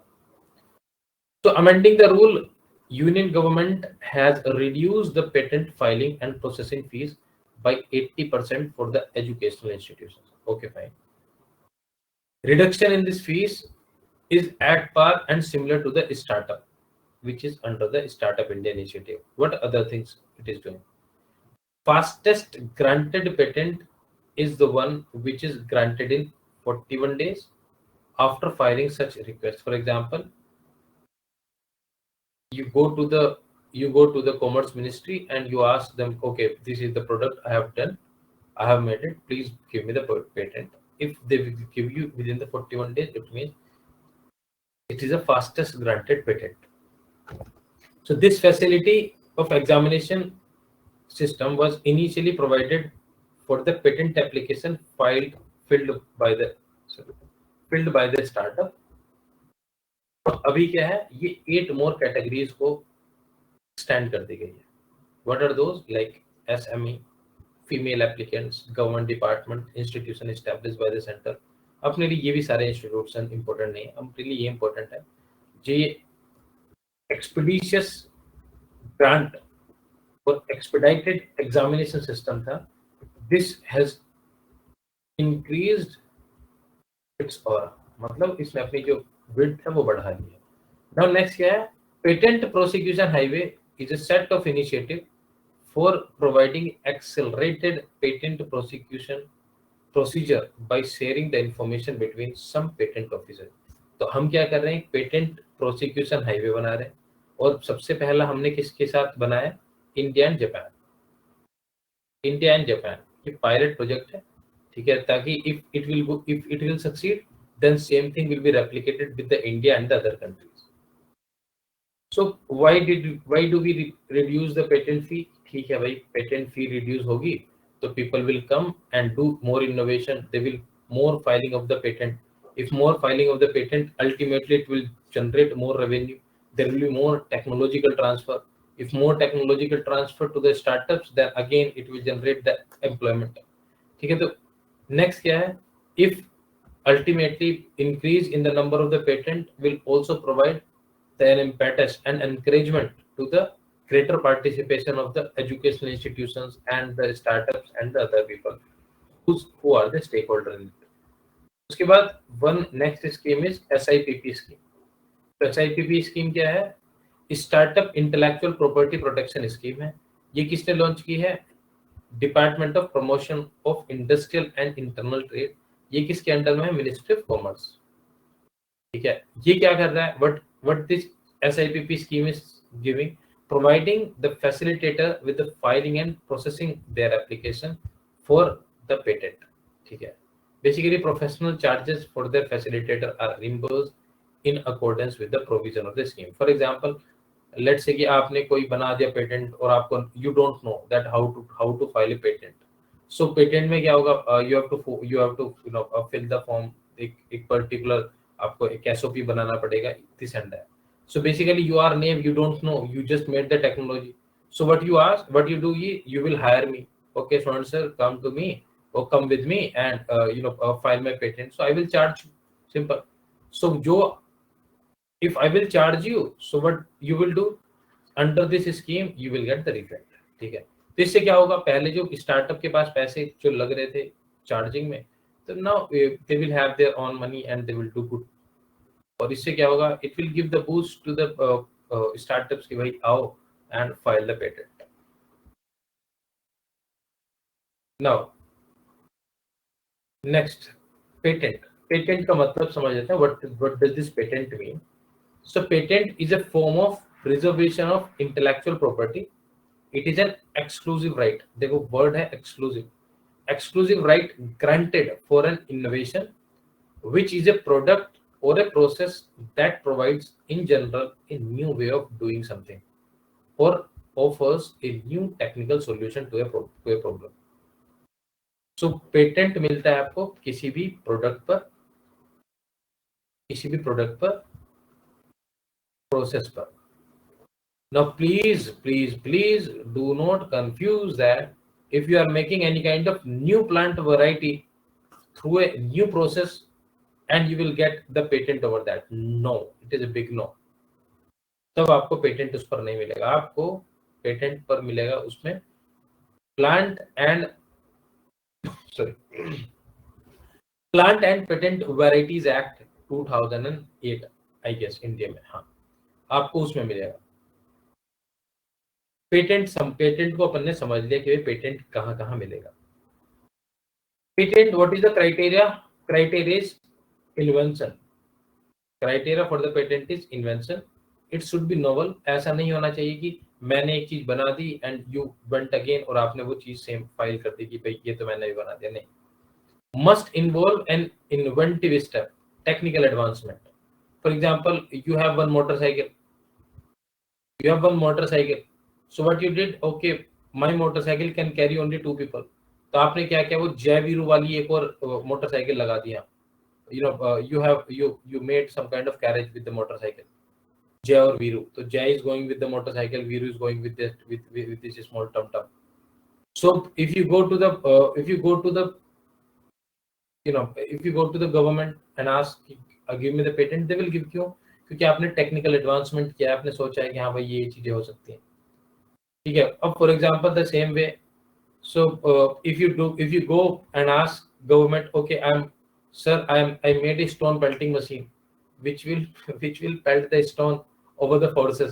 So amending the rule, Union government has reduced the patent filing and processing fees by 80% for the educational institutions. Okay, fine. Reduction in this fees is at par and similar to the startup, which is under the Startup India initiative. What other things it is doing? Fastest granted patent is the one which is granted in 41 days after filing such request. For example, you go to the commerce ministry and you ask them, okay, this is the product I have done, I have made it, please give me the patent. If they will give you within the 41 days, it means it is the fastest granted patent. So this facility of examination system was initially provided for the patent application filled by the startup. अभी क्या है, ये 8 more categories को extend कर दी गई है. What are those? Like SME, female applicants, government department, institution established by the center. अपने लिए ये भी सारे इंस्टीट्यूशन इंपॉर्टेंट नहीं है, अपने लिए ये इंपॉर्टेंट है जे expeditious grant और expedited examination system था. This has increased its aura. मतलब इसने अपनी जो width है वो बढ़ा ली है. Now next क्या है? Patent prosecution highway is a set of initiative for providing accelerated patent prosecution procedure by sharing the information between some patent officer. तो हम क्या कर रहे हैं, पेटेंट प्रोसिक्यूशन हाईवे बना रहे हैं. और सबसे पहला हमने किसके साथ बनाया? India and Japan. India and Japan ये पायलट प्रोजेक्ट है, ठीक है, ताकि if it will succeed then same thing will be replicated with the India and the other countries. So why do we reduce the patent fee? ठीक है भाई, patent फी reduce होगी तो people will come and do more innovation, they will more filing of the patent. If more filing of the patent, ultimately it will generate more revenue, there will be more technological transfer. If more technological transfer to the startups, then again it will generate the employment. ठीक है, तो next क्या है? If ultimately increase in the number of the patent will also provide the impetus and encouragement to the greater participation of the educational institutions and the startups and the other people who are the stakeholder in it. उसके बाद one next scheme is SIPP scheme. तो SIPP scheme क्या है? Startup Intellectual Property Protection Scheme है. ये किसने launch की है? Department of promotion of industrial and internal trade. ये किसके अंडर में है? Ministry of commerce. ठीक है, ये क्या कर रहा है? what this SIPP scheme is giving, providing the facilitator with the filing and processing their application for the patent. ठीक है, basically professional charges for their facilitator are reimbursed in accordance with the provision of the scheme. For example, let's say कि आपने कोई बना दिया patent और आपको you don't know that how to file a patent. So patent में क्या होगा, you have to fill the form, एक particular आपको एक SOP बनाना पड़ेगा, this and that. So basically your name you don't know, you just made the technology. So what you do, you will hire me. Okay, so sir, come to me or come with me and file my patent. So I will charge you. Simple. So if I will charge you, so what you will do under this scheme, you will get the refund. ठीक है, तो इससे क्या होगा, पहले जो startup के पास पैसे जो लग रहे थे चार्जिंग में, तो now they will have their own money and they will do good. और इससे क्या होगा, it will give the boost to the startups कि भाई आओ and file the patent. Now next, patent का मतलब समझ लेते हैं. What does this patent mean? So patent is a form of preservation of intellectual property. It is an exclusive right. देखो word है exclusive right granted for an innovation which is a product or a process that provides in general a new way of doing something or offers a new technical solution to a problem. So patent मिलता है आपको किसी भी product पर process पर. Now please do not confuse that if you are making any kind of new plant variety through a new process and you will get the patent over that. No, it is a big no. तब आपको patent उस पर नहीं मिलेगा. आपको patent पर मिलेगा उसमें plant and patent varieties act 2008 I guess India में. हाँ, आपको उसमें मिलेगा पेटेंट को अपन ने समझ लिया कि पेटेंट कहाँ मिलेगा. Patent, what is the criteria is invention. Criteria for the patent is invention. It should be novel. ऐसा नहीं होना चाहिए कि मैंने एक चीज बना दी एंड यू वेंट अगेन और आपने वो चीज सेम फाइल कर दी कि भाई ये तो मैंने भी बना दिया. नहीं, must involve N inventive step, technical advancement. For example, you have one motorcycle. So what you did, okay, my motorcycle can carry only 2 people. तो आपने क्या किया, वो जय वीरू वाली एक और मोटरसाइकिल लगा दिया. You made some kind of carriage with the motorcycle, Jay or Viru. So Jay is going with the motorcycle, Viru is going with this small tum-tum. So if you go to the government and ask, give me the patent, they will give you, क्योंकि आपने technical advancement किया, आपने सोचा है कि हाँ भाई ये चीजें हो सकती हैं. ठीक है. अब for example the same way, so if you go and ask government, okay, I made a stone pelting machine which will pelt the stone over the forces.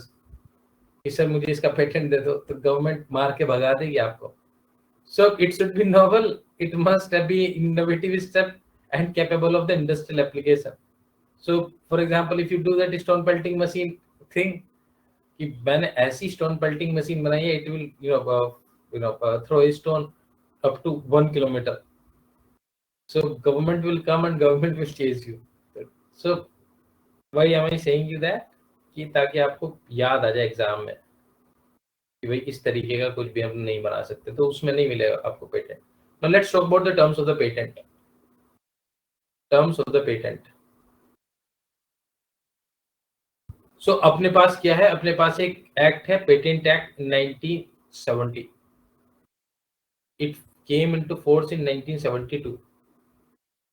कि सर मुझे इसका पेटेंट दे दो, तो गवर्नमेंट मार के भगा देगी आपको. So it should be novel, it must be innovative step and capable of the industrial application. So for example, if you do that stone pelting machine thing, कि मैंने ऐसी stone pelting machine बनाई है, it will throw a stone up to 1 kilometer. So government will come and government will chase you. So why am I saying you that? कि ताकि आपको याद आ जाए एग्जाम में कि भाई इस तरीके का कुछ भी हम नहीं बना सकते, तो उसमें नहीं मिलेगा आपको patent. Now let's talk about the terms of the patent. So अपने पास क्या है, अपने पास एक एक्ट है, patent act 1970. It came into force in 1972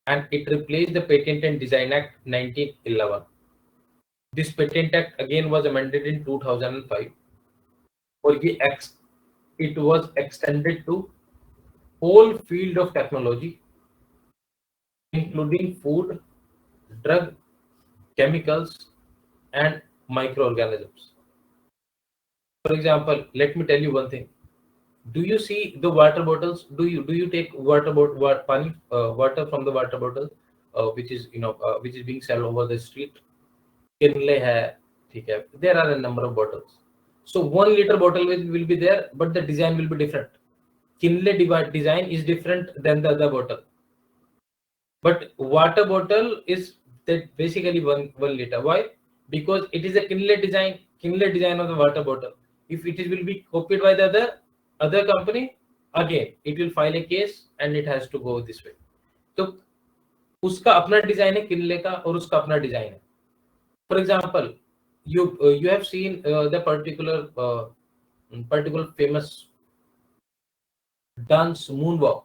and it replaced the Patent and Design Act 1911. This Patent Act again was amended in 2005 और ये it was extended to whole field of technology including food, drug, chemicals and microorganisms. For example, let me tell you one thing. Do you see the water bottles? Do you take water from the water bottle, which is being sold over the street? Kinley hai, theek hai. There are a number of bottles. So 1 liter bottle will be there, but the design will be different. Kinley design is different than the other bottle. But water bottle is that basically 1 liter. Why? Because it is a Kinley design of the water bottle. If it will be copied by the other company, again it will file a case and it has to go this way. तो उसका अपना design है Kinley का और उसका अपना design है. For example, you have seen the particular famous dance moonwalk.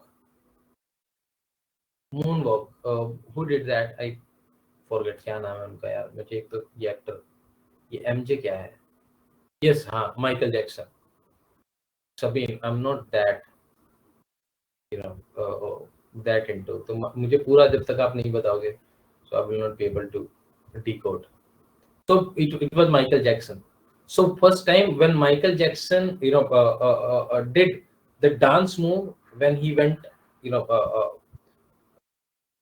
Who did that? I forget क्या नाम है उनका यार. मुझे एक तो ये एक्टर, ये MJ क्या है? Yes, हाँ, Michael Jackson. Sabine, I'm not that that into. तो मुझे पूरा जब तक आप नहीं बताओगे, so I will not be able to decode. So it was Michael Jackson. So first time when Michael Jackson did the dance move when he went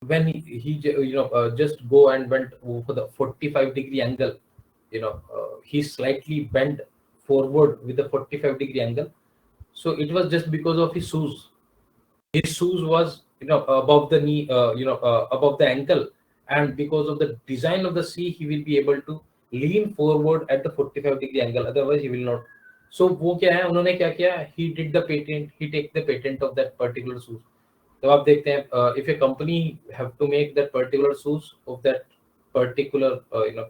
when he just go and went for the 45-degree angle, he slightly bent forward with the 45-degree angle. So it was just because of his shoes. His shoes was above the knee, above the ankle, and because of the design of the C, he will be able to lean forward at the 45-degree angle. Otherwise, he will not. So वो क्या है, उन्होंने क्या किया? He did the patent. He take the patent of that particular shoes. तो आप देखते हैं, if a company have to make that particular shoes of that particular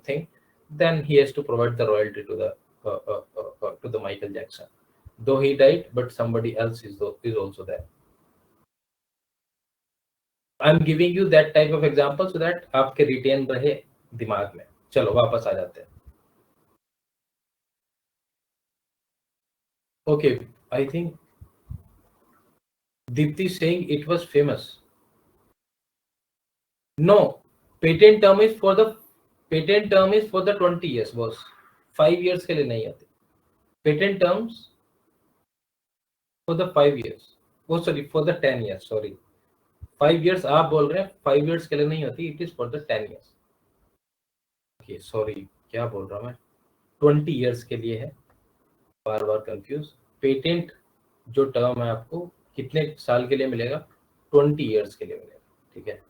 thing, then he has to provide the royalty to the Michael Jackson. Though he died, but somebody else is also there. I'm giving you that type of example so that आपके retain रहे दिमाग में. चलो वापस आ जाते हैं. Okay, I think Deepti is saying it was famous. No, patent term is for the 20 years, boss. 5 years के लिए नहीं आते. Patent terms for the 5 years. Oh, sorry, for the 10 years. Sorry, 5 years आप बोल रहे हैं, 5 years के लिए नहीं होती. It is for the 10 years. Okay, sorry, क्या बोल रहा हूँ मैं? 20 years के लिए है. बार कंफ्यूज. पेटेंट जो टर्म है आपको कितने साल के लिए मिलेगा? 20 years के लिए मिलेगा. ठीक है,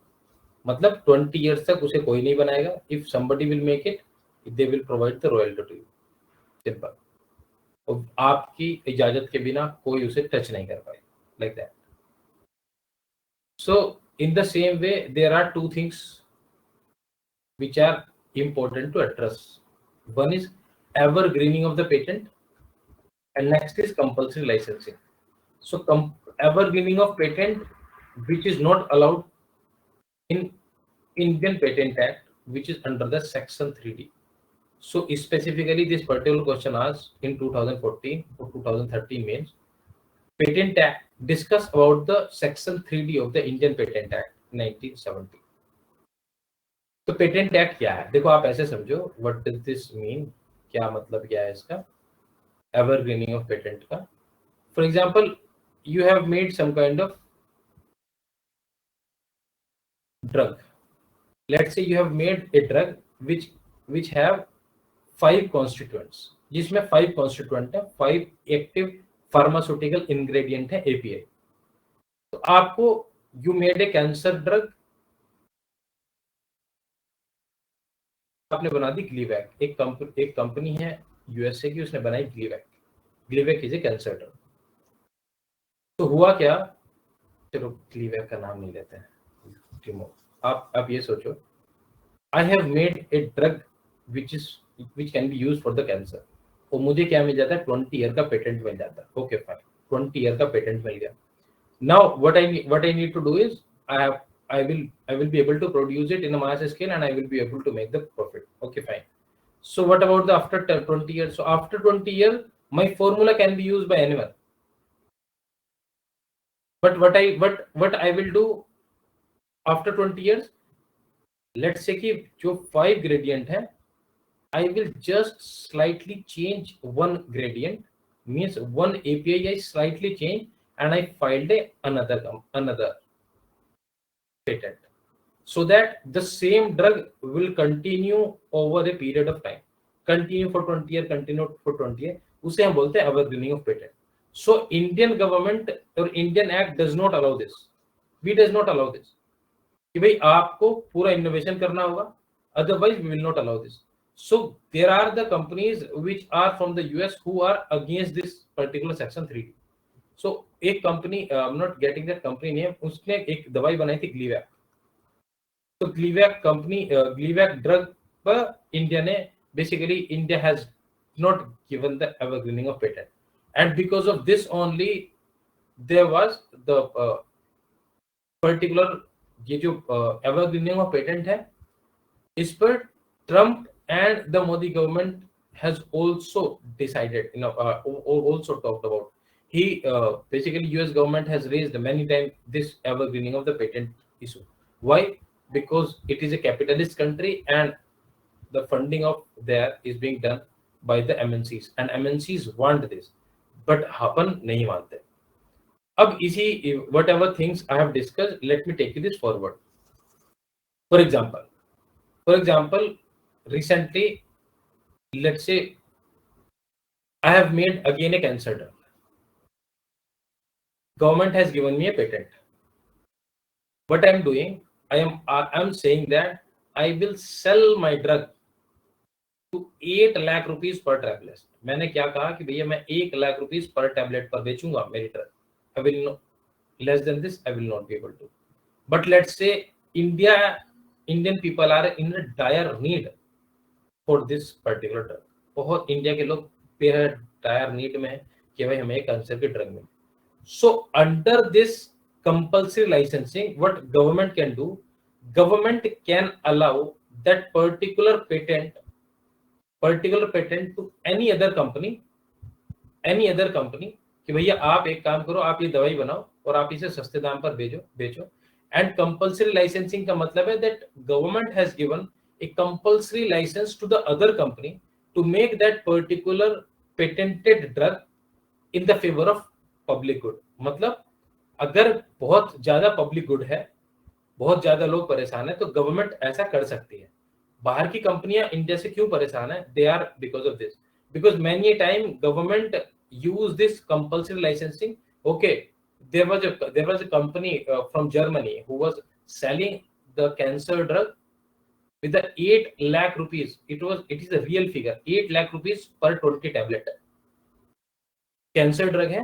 मतलब 20 years तक उसे कोई नहीं बनाएगा. If somebody will make it, they will provide the royalty to you. Simple. और आपकी इजाजत के बिना कोई उसे टच नहीं कर पाए. Like that. So in the same way, there are two things which are important to address. One is evergreening of the patent, and next is compulsory licensing. So evergreening of patent, which is not allowed in Indian Patent Act, which is under the section 3D. So specifically this particular question asked in 2014 or 2013 means Patent Act discuss about the section 3D of the Indian Patent Act 1970. तो patent act क्या है? देखो आप ऐसे समझो, what does this mean, क्या मतलब क्या है इसका एवरग्रीनिंग ऑफ पेटेंट का. For example, you have made some kind of drug. Let's say you have made a drug which have 5 constituents, जिसमें 5 constituent है, 5 active pharmaceutical ingredient है API. तो आपको you made a cancer drug, आपने बना दी ग्लीवैक. एक company है यूएसए की, उसने बनाई ग्लीवैक इज ए कैंसर ड्रग. तो हुआ क्या, चलो ग्लीवैक का नाम नहीं लेते हैं. आप ये सोचो, I have made a drug which can be used for the cancer, और मुझे क्या मिल जाता है? 20 ईयर का पेटेंट मिल जाता है. ओके फाइन, 20 ईयर का पेटेंट मिल गया. Now what I need to do is I will be able to produce it in a mass scale and I will be able to make the profit. Okay, fine. So what about the after 20 years? So after 20 years, my formula can be used by anyone. But what I will do after 20 years? Let's say कि जो 5 gradient है, I will just slightly change one gradient, means one API I slightly change and I filed another patent, so that the same drug will continue over a period of time, continue for 20 years, continue for 20 years. उसे हम बोलते हैं evergreening of patent. So Indian government or Indian Act does not allow this. We does not allow this. कि भाई आपको पूरा innovation करना होगा, otherwise we will not allow this. So there are the companies which are from the US who are against this particular section 3. So एक company, I am not getting that company name, उसने एक दवाई बनाई थी ग्लीवैक. तो ग्लीवैक company, ग्लीवैक drug पर India ने basically, India has not given the evergreening of patent, and because of this only there was the particular, ये जो evergreening of patent है, इस पर Trump and the Modi government has also decided, also talked about. He basically US government has raised many times this evergreening of the patent issue. Why? Because it is a capitalist country and the funding of there is being done by the MNCs, and MNCs want this, but अपन नहीं मानते. अब इसी whatever things I have discussed, let me take you this forward. For example, recently, let's say I have made again a cancer drug. Government has given me a patent. What I am doing, I am saying that I will sell my drug to 8 lakh rupees पर tablet. मैंने क्या कहा कि भैया मैं 1 lakh rupees पर tablet पर बेचूंगा मेरी drug. I will not, less than this I will not be able to. But let's say Indian people are in a dire need for this particular drug. बहुत इंडिया के लोग dire need में है कि भाई हमें कैंसर की drug मिले. So under this compulsory licensing, what government can do, government can allow that particular patent to any other company कि भैया आप एक काम करो, आप ये दवाई बनाओ और आप इसे सस्ते दाम पर बेचो. एंड कंपल्सरी लाइसेंसिंग का मतलब है that government has given a compulsory license to the other company to make that particular patented drug in the favor of public good. मतलब अगर बहुत ज्यादा पब्लिक गुड है, बहुत ज्यादा लोग परेशान है, तो गवर्नमेंट ऐसा कर सकती है. बाहर की कंपनियां इंडिया से क्यों परेशान है? They are because of this, because many time government use this compulsory licensing. Okay, there was a company from Germany who was selling the cancer drug with the 8 lakh rupees. It is a real figure, 8 lakh rupees per 20 tablet. Cancer drug है,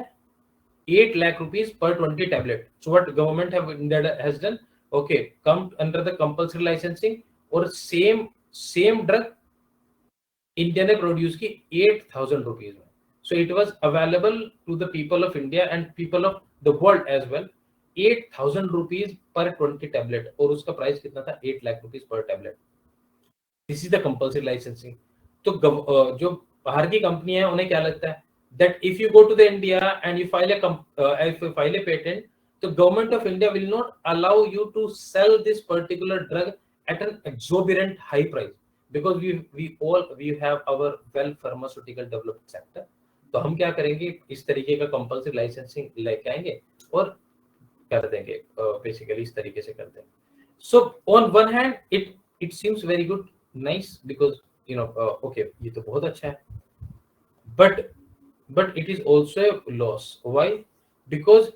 8 lakh rupees per 20 tablet. So what government has done, okay, come under the compulsory licensing, और same drug India ने produce की 8,000 rupees में. So it was available to the people of India and people of the world as well. 8,000 rupees per 20 tablet, और उसका price कितना था? 8 lakh rupees per tablet. This is the compulsory licensing. तो जो बाहर की कंपनी है उन्हें क्या लगता है that if you go to the India and you file a patent, the government of India will not allow you to sell this particular drug at an exorbitant high price, because we have our well pharmaceutical developed sector. तो हम क्या करेंगे, इस तरीके का compulsory licensing लेके आएंगे और कर देंगे, बेसिकली इस तरीके से कर देंगे. So on one hand it seems very good, nice, because okay, ये तो बहुत अच्छा है, but it is also a loss. Why? Because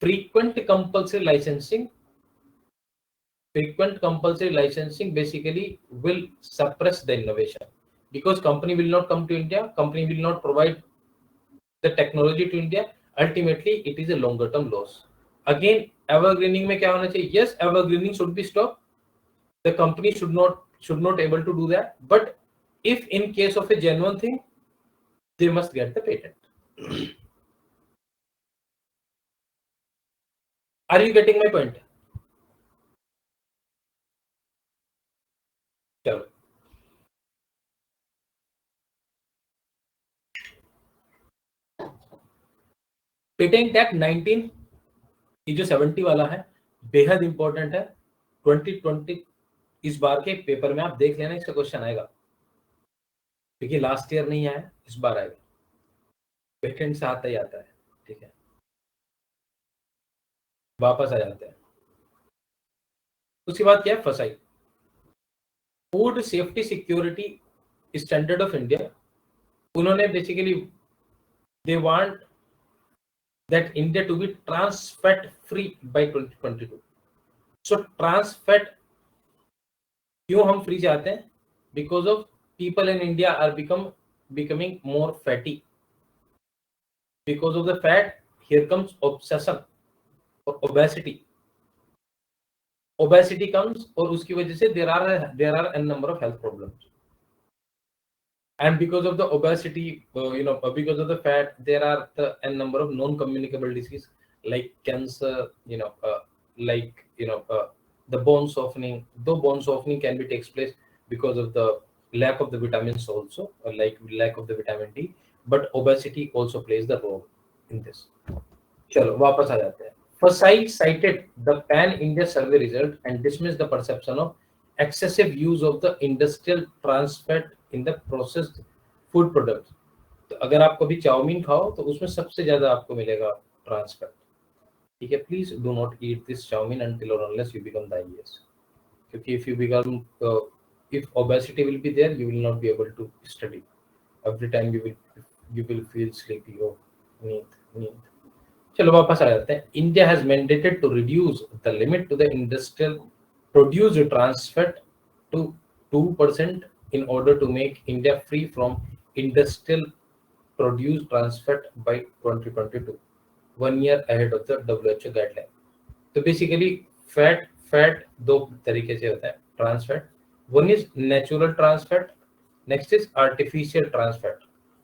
frequent compulsory licensing basically will suppress the innovation, because company will not come to India, company will not provide the technology to India. Ultimately it is a longer term loss. Again, evergreening में क्या होना चाहिए? Yes, evergreening should be stopped. The company should not able to do that, but if in case of a genuine thing, they must get the patent. Are you getting my point? चलो, patent act 19, ये जो 70 वाला है, बेहद important है. 2020 इस बार के paper में आप देख लेना, इसका क्वेश्चन आएगा, क्योंकि लास्ट ईयर नहीं आया, इस बार आएगा. पेटेंट से आता ही आता है, ठीक है, वापस आ जाते हैं. उसके बाद क्या है? FSSAI. Food safety security standard of India, उन्होंने basically they want that India to be trans fat free by 2022. So trans fat क्यों हम फ्री चाहते हैं? Because of people in India are becoming more fatty. Because of the fat, here comes obsession or obesity. Obesity comes और उसकी वजह से there are a number of health problems. And because of the obesity, because of the fat, there are a number of non-communicable diseases like cancer, the bone softening. Though bone softening can be takes place because of the lack of the vitamins also, or like lack of the vitamin D, but obesity also plays the role in this. चलो वापस आ जाते हैं. Forsyth cited the pan-India survey result and dismissed the perception of excessive use of the industrial trans fat in the processed food products. तो अगर आप कभी chowmein खाओ तो उसमें सबसे ज्यादा आपको मिलेगा ट्रांस फैट. ठीक है, please do not eat this chow mein until or unless you become the IAS. क्योंकि if obesity will be there, you will not be able to study. Every time you will feel sleepy or नींद. चलो वापस आ जाते हैं. India has mandated to reduce the limit to the industrial produced trans fat to 2% in order to make India free from industrial produced trans fat by 2022, 1 year ahead of the WHO guideline. तो basically fat दो तरीके से होता है trans fat. One is natural trans fat, next is artificial trans fat.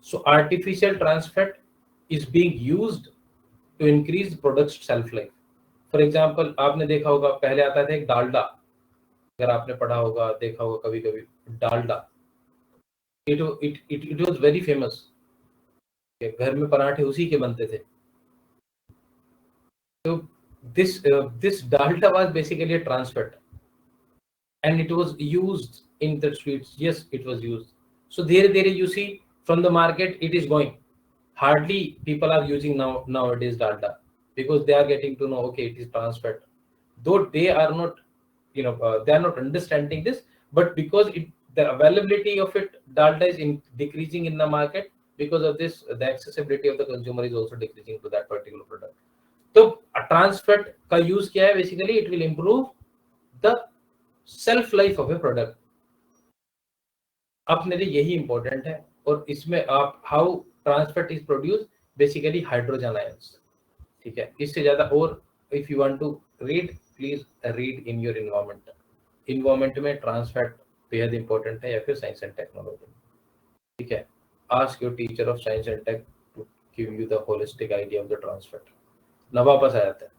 So artificial trans fat is being used to increase product shelf life. For example, आपने देखा होगा पहले आता था एक डालडा. अगर आपने पढ़ा होगा, देखा होगा कभी कभी Dalda. It was very famous. घर में पराठे उसी के बनते थे. तो this dalda was basically a trans fat, and it was used in the sweets. Yes, it was used. So there you see from the market it is going. Hardly people are using nowadays dalda because they are getting to know, okay, it is trans fat. Though they are not, they are not understanding this, but because the availability of it, dalda is decreasing in the market. Because of this, the accessibility of the consumer is also decreasing to that particular product. तो trans fat का use क्या है? Basically, it will improve the shelf life of a product. अपने लिए यही important है. और इसमें आप how trans fat is produced, basically hydrogen ions. ठीक है, इससे ज्यादा. और if you want to read, please read in your environment. Environment में trans fat बेहद important है, या फिर science and technology. ठीक है, ask your teacher of science and tech to give you the holistic idea of the trans fat. ना वापस आ जाता है.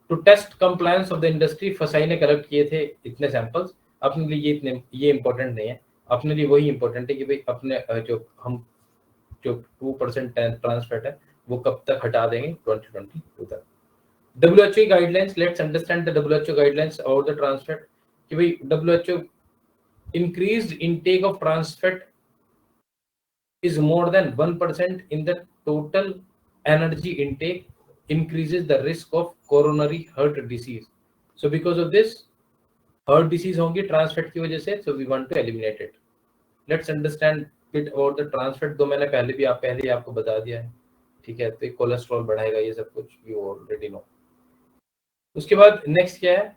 To test compliance of the industry, FSSAI ने कलेक्ट किए थे इतने सैंपल्स. अपने लिए ये इंपॉर्टेंट नहीं है. अपने लिए वही इंपॉर्टेंट है कि भाई अपने जो 2% ट्रांस फैट है वो कब तक हटा देंगे? 2022 तक. WHO guidelines, let's understand the WHO guidelines about the trans fat. कि भाई WHO increased intake of trans fat is more than 1% in the total energy intake increases the risk of coronary heart disease. So because of this, heart disease होंगी trans fat की वजह से. So we want to eliminate it. Let's understand bit about the trans fat. तो मैंने पहले ही आपको बता दिया है. ठीक है, तो ये कोलेस्ट्रॉल बढ़ाएगा, ये सब कुछ you already know. उसके बाद next क्या है?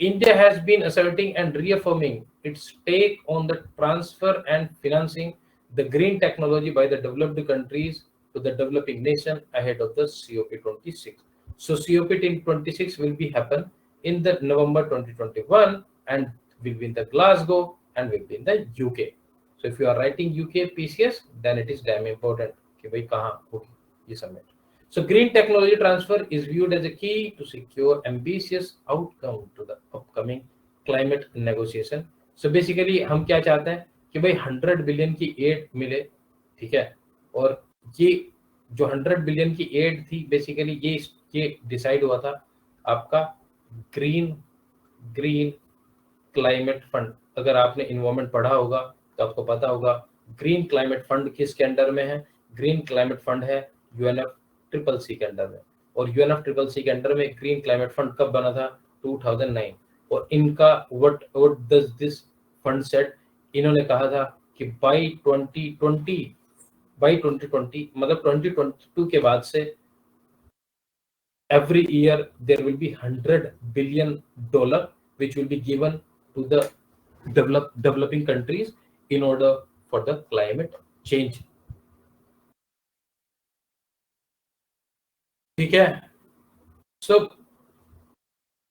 India has been asserting and reaffirming its take on the transfer and financing the green technology by the developed countries to the developing nation ahead of the COP26. So COP26 will be happen in the November 2021 and will be in the Glasgow and will be in the UK. So if you are writing UK PCS, then it is damn important कि भाई कहाँ होगी ये summit. So green technology transfer is viewed as a key to secure ambitious outcome to the upcoming climate negotiation. So basically हम क्या चाहते हैं कि भाई 100 बिलियन की एड मिले. ठीक है, और ये जो 100 बिलियन की एड थी बेसिकली ये डिसाइड हुआ था आपका ग्रीन क्लाइमेट फंड. अगर आपने इन्वायरमेंट पढ़ा होगा तो आपको पता होगा ग्रीन क्लाइमेट फंड किसके अंडर में है. ग्रीन क्लाइमेट फंड है UNFCCC के अंडर में. और UNFCCC के अंडर में ग्रीन क्लाइमेट फंड कब बना था? 2009. और इनका what does this fund set? इन्होंने कहा था कि बाय 2020 मतलब 2022 के बाद से every year there will be $100 billion which will be given to the developing countries in order for the climate change. ठीक है, सो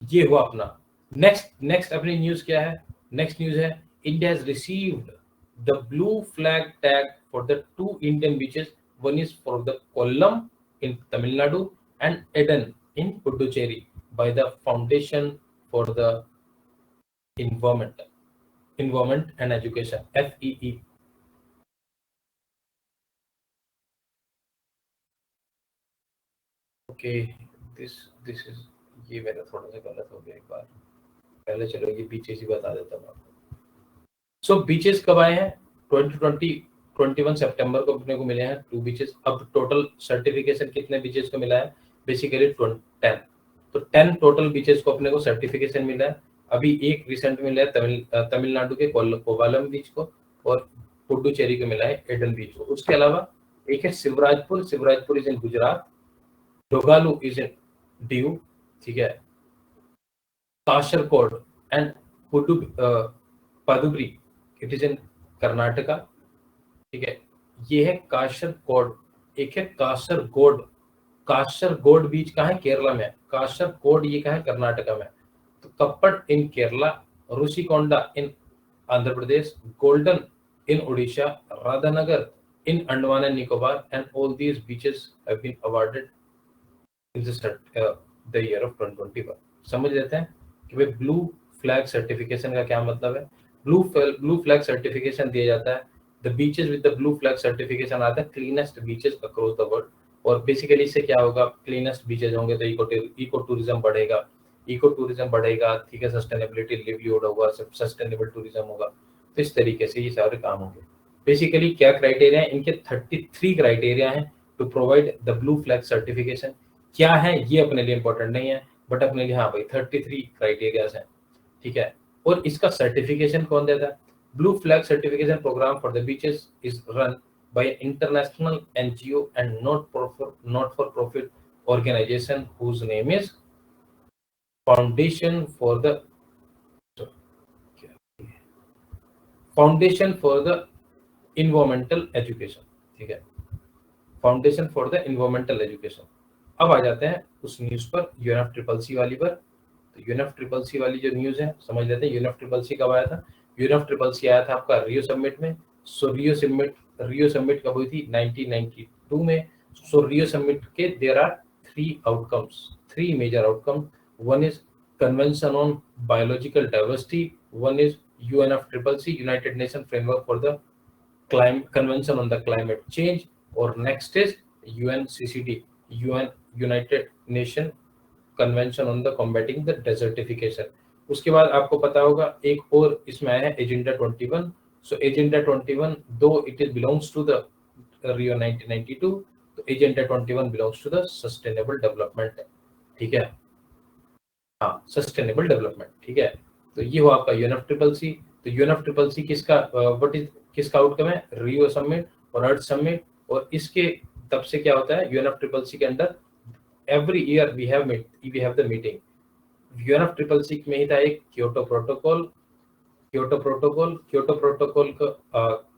ये हुआ अपना। नेक्स्ट अपनी न्यूज क्या है? नेक्स्ट न्यूज है India has received the blue flag tag for the 2 Indian beaches, one is for the Kollam in Tamil Nadu and Eden in Puducherry by the Foundation for the Environment and Education, FEE. Okay, this is, ये मेरा थोड़ा सा गलत हो गया एक बार, पहले चलो ये बीचेस ही बता देता हूँ आपको। सो बीचेस कब आए हैं? 21 सितंबर को अपने को मिले हैं 2 बीचेस। अब टोटल सर्टिफिकेशन कितने बीचेस को मिला है? बेसिकली 10। तो 10 टोटल बीचेस को अपने को सर्टिफिकेशन मिला है। अभी एक रिसेंट मिला है तमिलनाडु के कोवलम बीच को, और पुडुचेरी को मिला है एडन बीच को। उसके अलावा एक है शिवराजपुर इज इन गुजरात, डोगालू इज इन दीव, ठीक है, Kasarkod and Padubidri it is in Karnataka, ठीक है। ये है कासरकोड। एक है कासरगोड बीच का है केरला में, कासरकोड ये का है कर्नाटका में। तो Kappad in Kerala, Rushikonda in Andhra Pradesh, golden in Orissa, Radhanagar in Andaman and Nicobar, and all these beaches have been awarded in the year of 2021। समझ लेते हैं कि भाई ब्लू फ्लैग सर्टिफिकेशन का क्या मतलब है। ब्लू फ्लैग सर्टिफिकेशन दिया जाता है, the beaches with the blue flag certification आता है cleanest beaches across the world. और बेसिकली इससे क्या होगा, क्लीनेस्ट बीचेस होंगे तो इको टूरिज्म बढ़ेगा, ठीक है, सस्टेनेबिलिटी लिवलीहुड होगा, सस्टेनेबल टूरिज्म होगा। तो इस तरीके से ये सारे काम होंगे। बेसिकली क्या क्राइटेरिया है इनके? 33 क्राइटेरिया हैं to provide the blue flag certification. क्या है ये अपने लिए इंपॉर्टेंट नहीं है, बट अपने लिए हाँ भाई 33 क्राइटेरियाज हैं, ठीक है। और इसका सर्टिफिकेशन कौन देता है? Blue flag certification programme for the beaches is run by an international NGO and not for profit organization whose name is Foundation for the Environmental Education, ठीक है, foundation for the environmental education. अब आ जाते हैं उस news पर, UNFCCC वाली पर। तो UNFCCC वाली जो न्यूज है समझ लेते हैं। UNFCCC कब आया था? UNFCCC आया था आपका रियो समिट में। सो रियो समिट कब हुई थी? 1992 में। सो रियो समिट के there are 3 major outcome. One is convention on biological diversity, one is UNFCCC united nation framework for the convention on the climate change, और next is UNCCD united nation convention on the combating the desertification. उसके बाद आपको पता होगा एक और इसमें आया है agenda 21। So agenda 21 though it is belongs to the Rio 1992, तो agenda 21 belongs to the sustainable development, ठीक है, हाँ सस्टेनेबल डेवलपमेंट, ठीक है। तो ये हुआ आपका UNFCCC। तो UNFCCC किसका आउटकम है? रियो समिट और अर्थ समिट। और इसके तब से क्या होता है UNFCCC के अंदर every year we have the meeting. UNFCCC में ही था एक क्योटो प्रोटोकॉल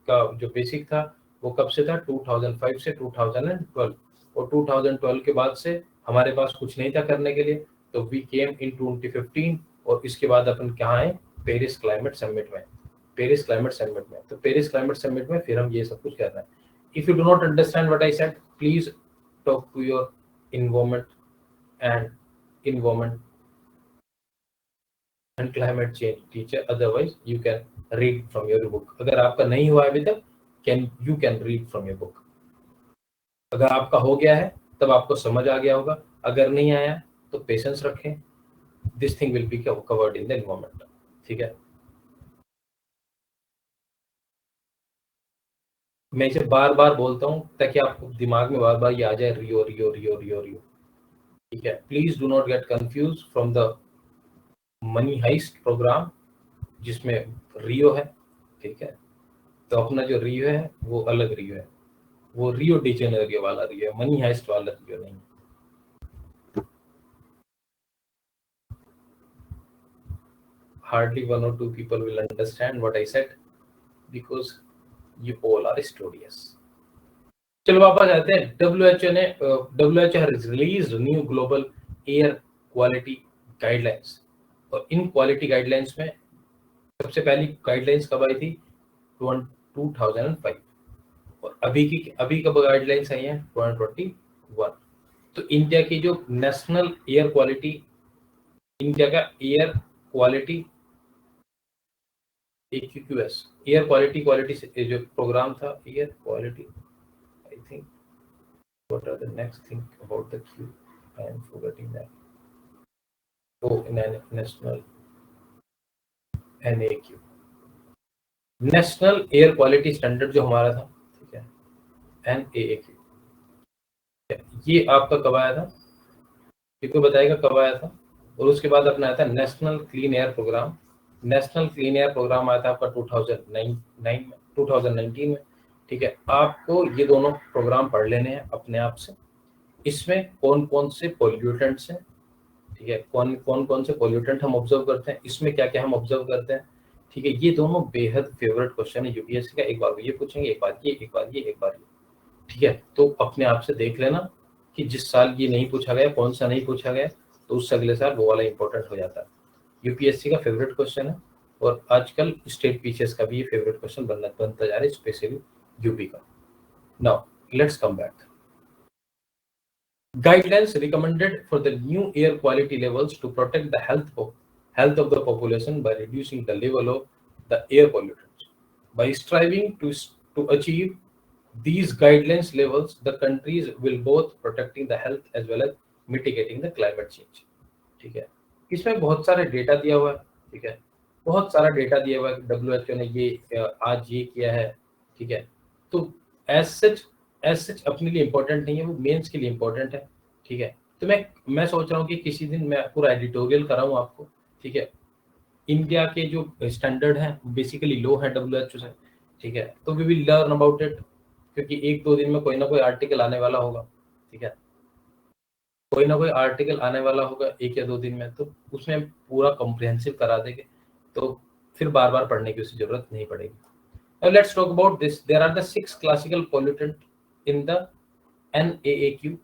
का जो बेसिक था वो कब से था? 2005 से 2012। और 2012 के बाद से हमारे पास कुछ नहीं था करने के लिए, तो वी केम इन 2015। और इसके बाद अपन कहाँ आए? पेरिस क्लाइमेट समिट में। तो पेरिस क्लाइमेट समिट में फिर हम ये सब कुछ कर रहे हैं। If you do not understand what I said, please talk to your environment and climate change teacher, otherwise you can read from your book। अगर आपका नहीं हुआ अभी तक you can read from your book। अगर आपका हो गया है तब आपको समझ आ गया होगा, अगर नहीं आया तो पेशेंस रखें। this thing will be covered in the environment, ठीक है। मैं इसे बार बार बोलता हूँ ताकि आपको दिमाग में बार बार ये आ जाए, रियो रियो रियो रियो रियो, ठीक है। Please do not get confuse from the money heist programme जिसमें रियो है, ठीक है। तो अपना जो रियो है वो अलग रियो है, वो रियो डी जेनेरियो वाला रियो है, मनी हाइस्ट वाला रियो नहीं। hardly 1 or 2 people will understand what I said because you all are studious. चलो वापस आते हैं. WHO has released new global air quality guidelines. और इन क्वालिटी गाइडलाइंस में सबसे पहली गाइडलाइंस कब आई थी? 2005. और अभी कब गाइडलाइंस आई हैं? 2021. तो इंडिया की जो नेशनल एयर क्वालिटी, इंडिया का air quality AQQS, air quality जो प्रोग्राम था, air quality, I think what are the next thing about the Q, I am forgetting that. Oh national NAQ, national air quality standard जो हमारा था, ठीक है, NAAQ. ये आपका कब आया था? किसको बताएगा कब आया था? और उसके बाद अपना आया था national clean air programme. National clean air programme आया था आपका 2019 में. ठीक है, आपको ये दोनों प्रोग्राम पढ़ लेने हैं अपने आप से. इसमें कौन कौन से पोल्यूटेंट्स हैं, ठीक है, कौन से पोल्यूटेंट हम ऑब्जर्व करते हैं, इसमें क्या क्या हम ऑब्जर्व करते हैं. ठीक है, ये दोनों बेहद फेवरेट क्वेश्चन है यूपीएससी का. एक बार ये पूछेंगे, एक बार ये, एक बार ये, एक बार ये. ठीक है, तो अपने आप से देख लेना कि जिस साल ये नहीं पूछा गया, कौन सा नहीं पूछा गया, तो उस अगले साल वो वाला इंपॉर्टेंट हो जाता है. यूपीएससी का फेवरेट क्वेश्चन है और आजकल स्टेट पीसीएस का भी ये फेवरेट क्वेश्चन बनता जा रहा है, स्पेशली यूपी का. Now let's come back. Guidelines recommended for the new air quality levels to protect the health of the population by reducing the level of the air pollutants. By striving to achieve these guidelines levels, the countries will both protecting the health as well as mitigating the climate change. ठीक है, इसमें बहुत सारे data दिया हुआ है. ठीक है, बहुत सारा डेटा दिया हुआ है. WHO ने ये आज ये किया है. ठीक है, तो एज सच अपने लिए इम्पोर्टेंट नहीं है, वो मेंस के लिए इम्पोर्टेंट है. ठीक है, तो मैं सोच रहा हूँ कि किसी दिन मैं पूरा एडिटोरियल कराऊँ आपको. ठीक है, इंडिया के जो स्टैंडर्ड हैं बेसिकली लो है WHO से. ठीक है, तो we will learn about it, क्योंकि 1-2 दिन में कोई ना कोई आर्टिकल आने वाला होगा. ठीक है, कोई ना कोई आर्टिकल आने वाला होगा 1 या 2 दिन में, तो उसमें पूरा कॉम्प्रिहेंसिव करा देंगे, तो फिर बार बार पढ़ने की उसकी जरूरत नहीं पड़ेगी. Now let's talk about this. There are the 6 classical pollutants in the NAAQ,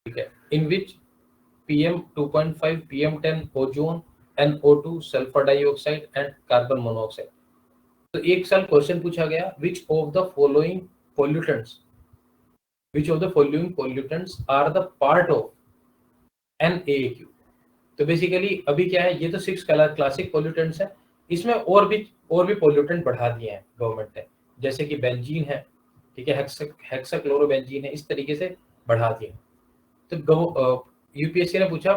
okay, in which PM2.5, PM10, ozone, NO2, sulfur dioxide and carbon monoxide. तो एक साल क्वेश्चन पूछा गया, which of the following pollutants are the part of NAAQ. तो basically अभी क्या है, ये तो 6 क्लासिक पोल्यूटेंट्स है. इसमें और भी पोल्यूटेंट बढ़ा दिए हैं गवर्नमेंट ने, जैसे कि बेंजीन है. ठीक है, हेक्साक्लोरोबेंजीन है, इस तरीके से बढ़ा दिए. तो यूपीएससी ने पूछा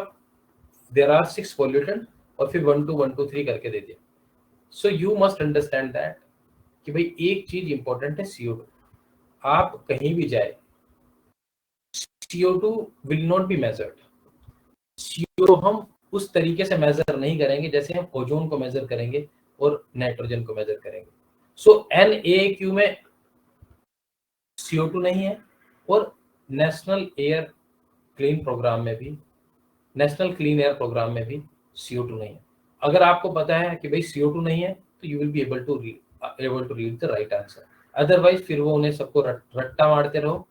देयर आर 6 पोल्यूटेंट और फिर 1 2 1 2 3 करके दे दिया. So you must understand that कि भाई एक चीज इंपॉर्टेंट है, CO2. आप कहीं भी जाए, CO2 will not be measured. CO2 हम उस तरीके से मेजर नहीं करेंगे जैसे हम ओजोन को मेजर करेंगे और नाइट्रोजन को मेजर करेंगे. सो NAAQ में CO2 नहीं है और नेशनल क्लीन एयर प्रोग्राम में भी CO2 नहीं है. अगर आपको पता है कि भाई CO2 नहीं है, तो you will be able to read the right answer. Otherwise फिर वो उन्हें सबको रट्टा मारते रहो.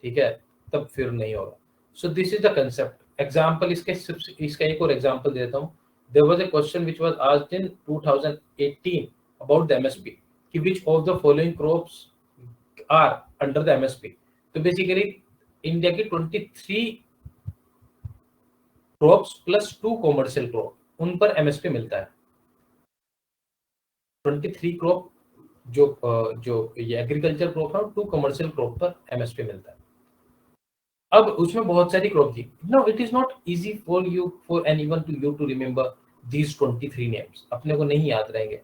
ठीक है, तब फिर नहीं होगा. So this is the concept. Example इसका एक और एग्जाम्पल देता हूँ. There was a question which was asked in 2018 about the MSP कि which of the following crops are under the MSP. तो बेसिकली इंडिया की 23 क्रॉप्स प्लस 2 कॉमर्शियल क्रॉप, उन पर MSP मिलता है. 23 क्रॉप जो ये एग्रीकल्चर क्रॉप है, 2 कॉमर्शियल क्रॉप पर MSP मिलता है. अब उसमें बहुत सारी क्रॉप थी. No, it is not easy for anyone to remember these 23 names. अपने को नहीं याद रहेंगे.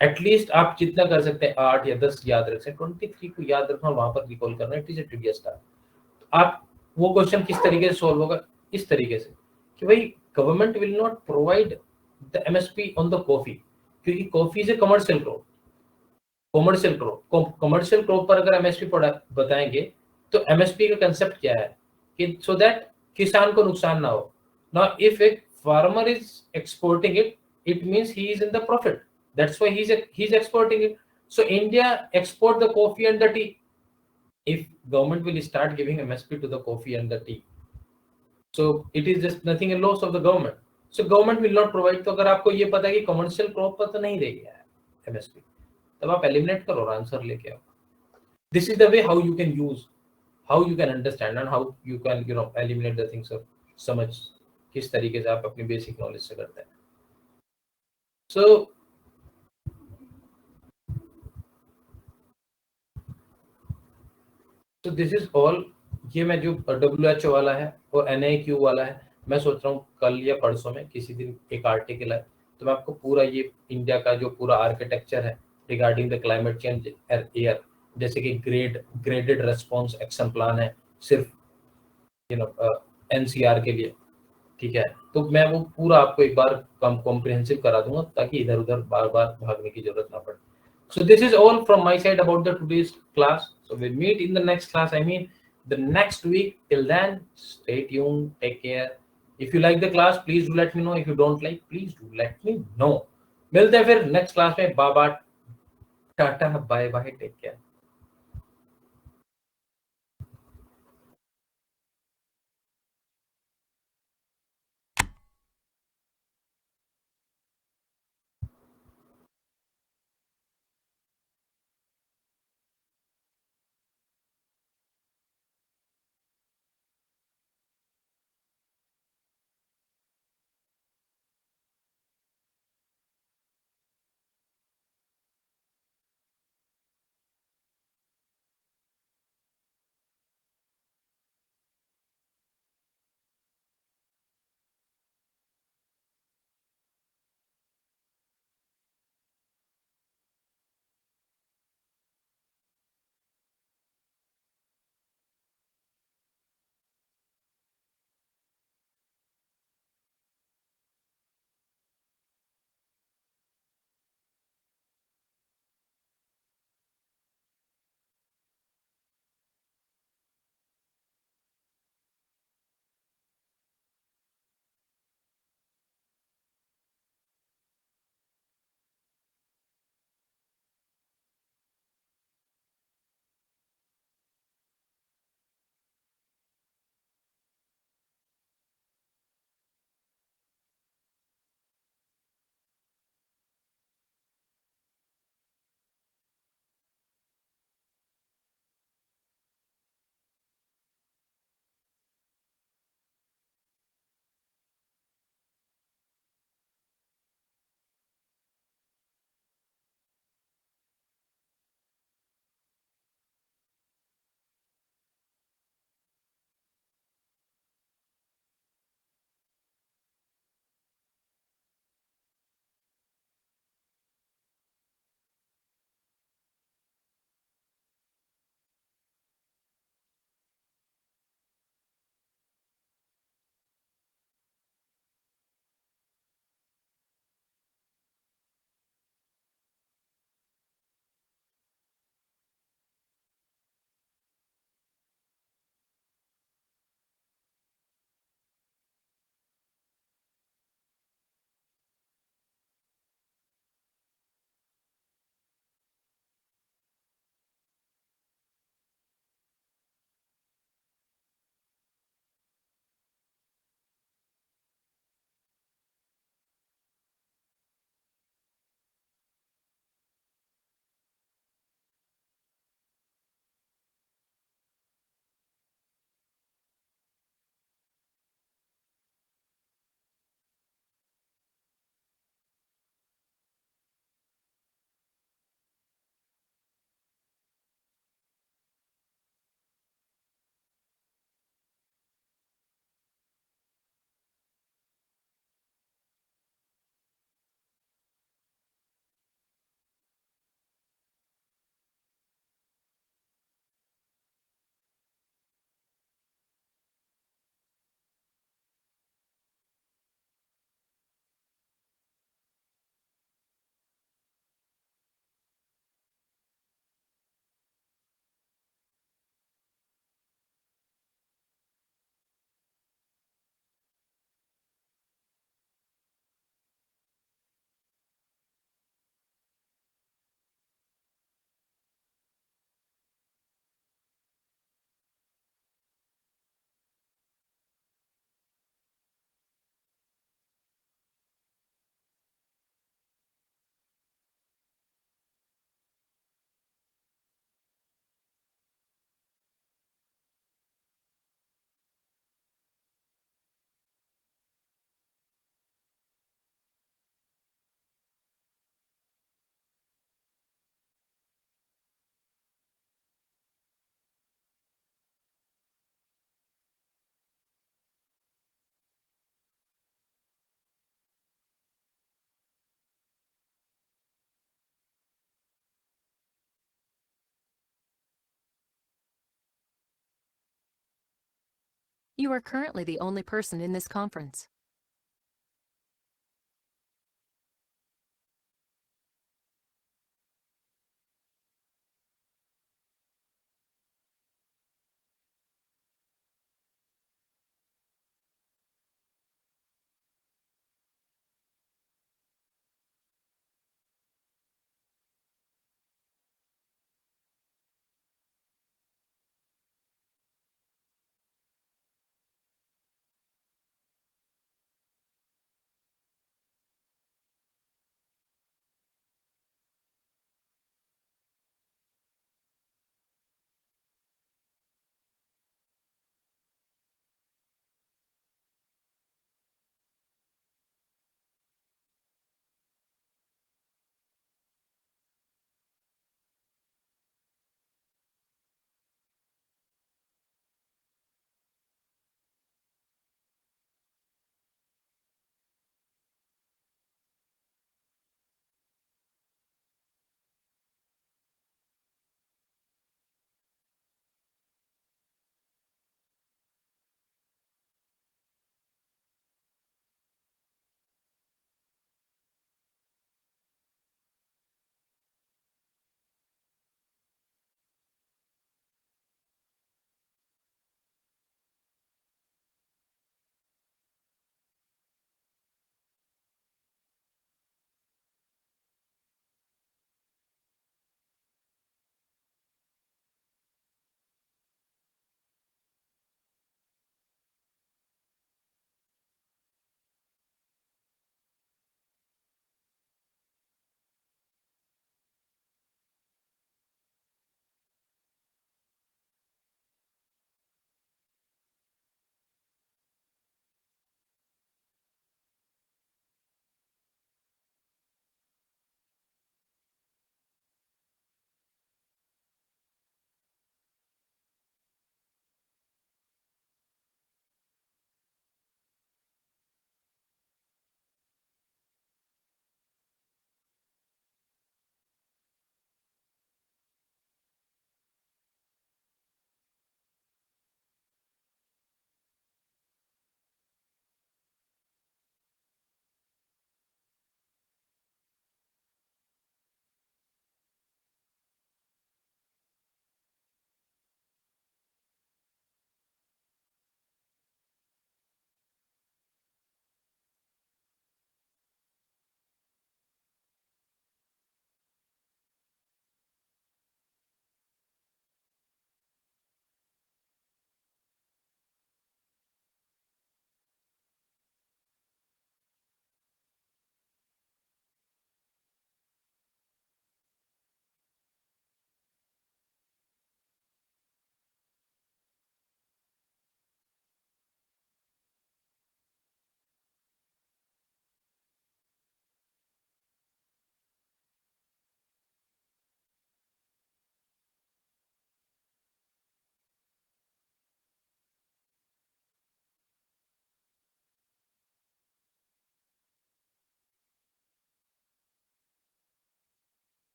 एटलीस्ट आप जितना कर सकते हैं 8 या 10 याद रख सकते हैं. 23 को याद रखना, वहां पर रिकॉल करना, इट इज अ ट्रिवियस टास्क. आप वो क्वेश्चन किस तरीके से सॉल्व होगा, इस तरीके से कि भाई government will not provide the MSP on the coffee, क्योंकि coffee is a commercial crop. Commercial crop पर अगर MSP बताएंगे तो MSP का कंसेप्ट क्या है कि सो दैट किसान को नुकसान ना हो. Now if a farmer is exporting it, it means he is in the profit. That's why he's exporting it. So India export the coffee and the tea. If government will start giving MSP to the coffee and the tea, so it is just nothing a loss of the government. So government will not provide. तो अगर आपको ये पता है कि commercial crop पर तो नहीं देगी यार MSP, तब आप एलिमिनेट करो और आंसर लेके आओ. This is the way how you can use, how you can understand and how you can eliminate the things of समझ किस तरीके से आप अपनी बेसिक नॉलेज से करते हैं. So this is all. ये मैं जो WHO वाला है और NIQ वाला है, मैं सोच रहा हूँ कल या परसों में किसी दिन एक आर्टिकल है, तो मैं आपको पूरा ये इंडिया का जो पूरा आर्किटेक्चर है regarding the climate change air, जैसे कि ग्रेडेड रेस्पॉन्स एक्शन प्लान है सिर्फ NCR के लिए, ठीक है, तो मैं वो पूरा आपको एक बार कॉम्प्रिहेंसिव करा दूंगा ताकि इधर उधर बार बार भागने की जरूरत ना पड़े. So this is all from my side about the today's class. So we'll meet in the next class. I mean the next week. Till then, stay tuned. Take care. If you like the class, please do let me know. If you don't like, please do let me know. मिलते हैं फिर next class में. Bye tata bye bye. Take care. You are currently the only person in this conference.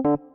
है।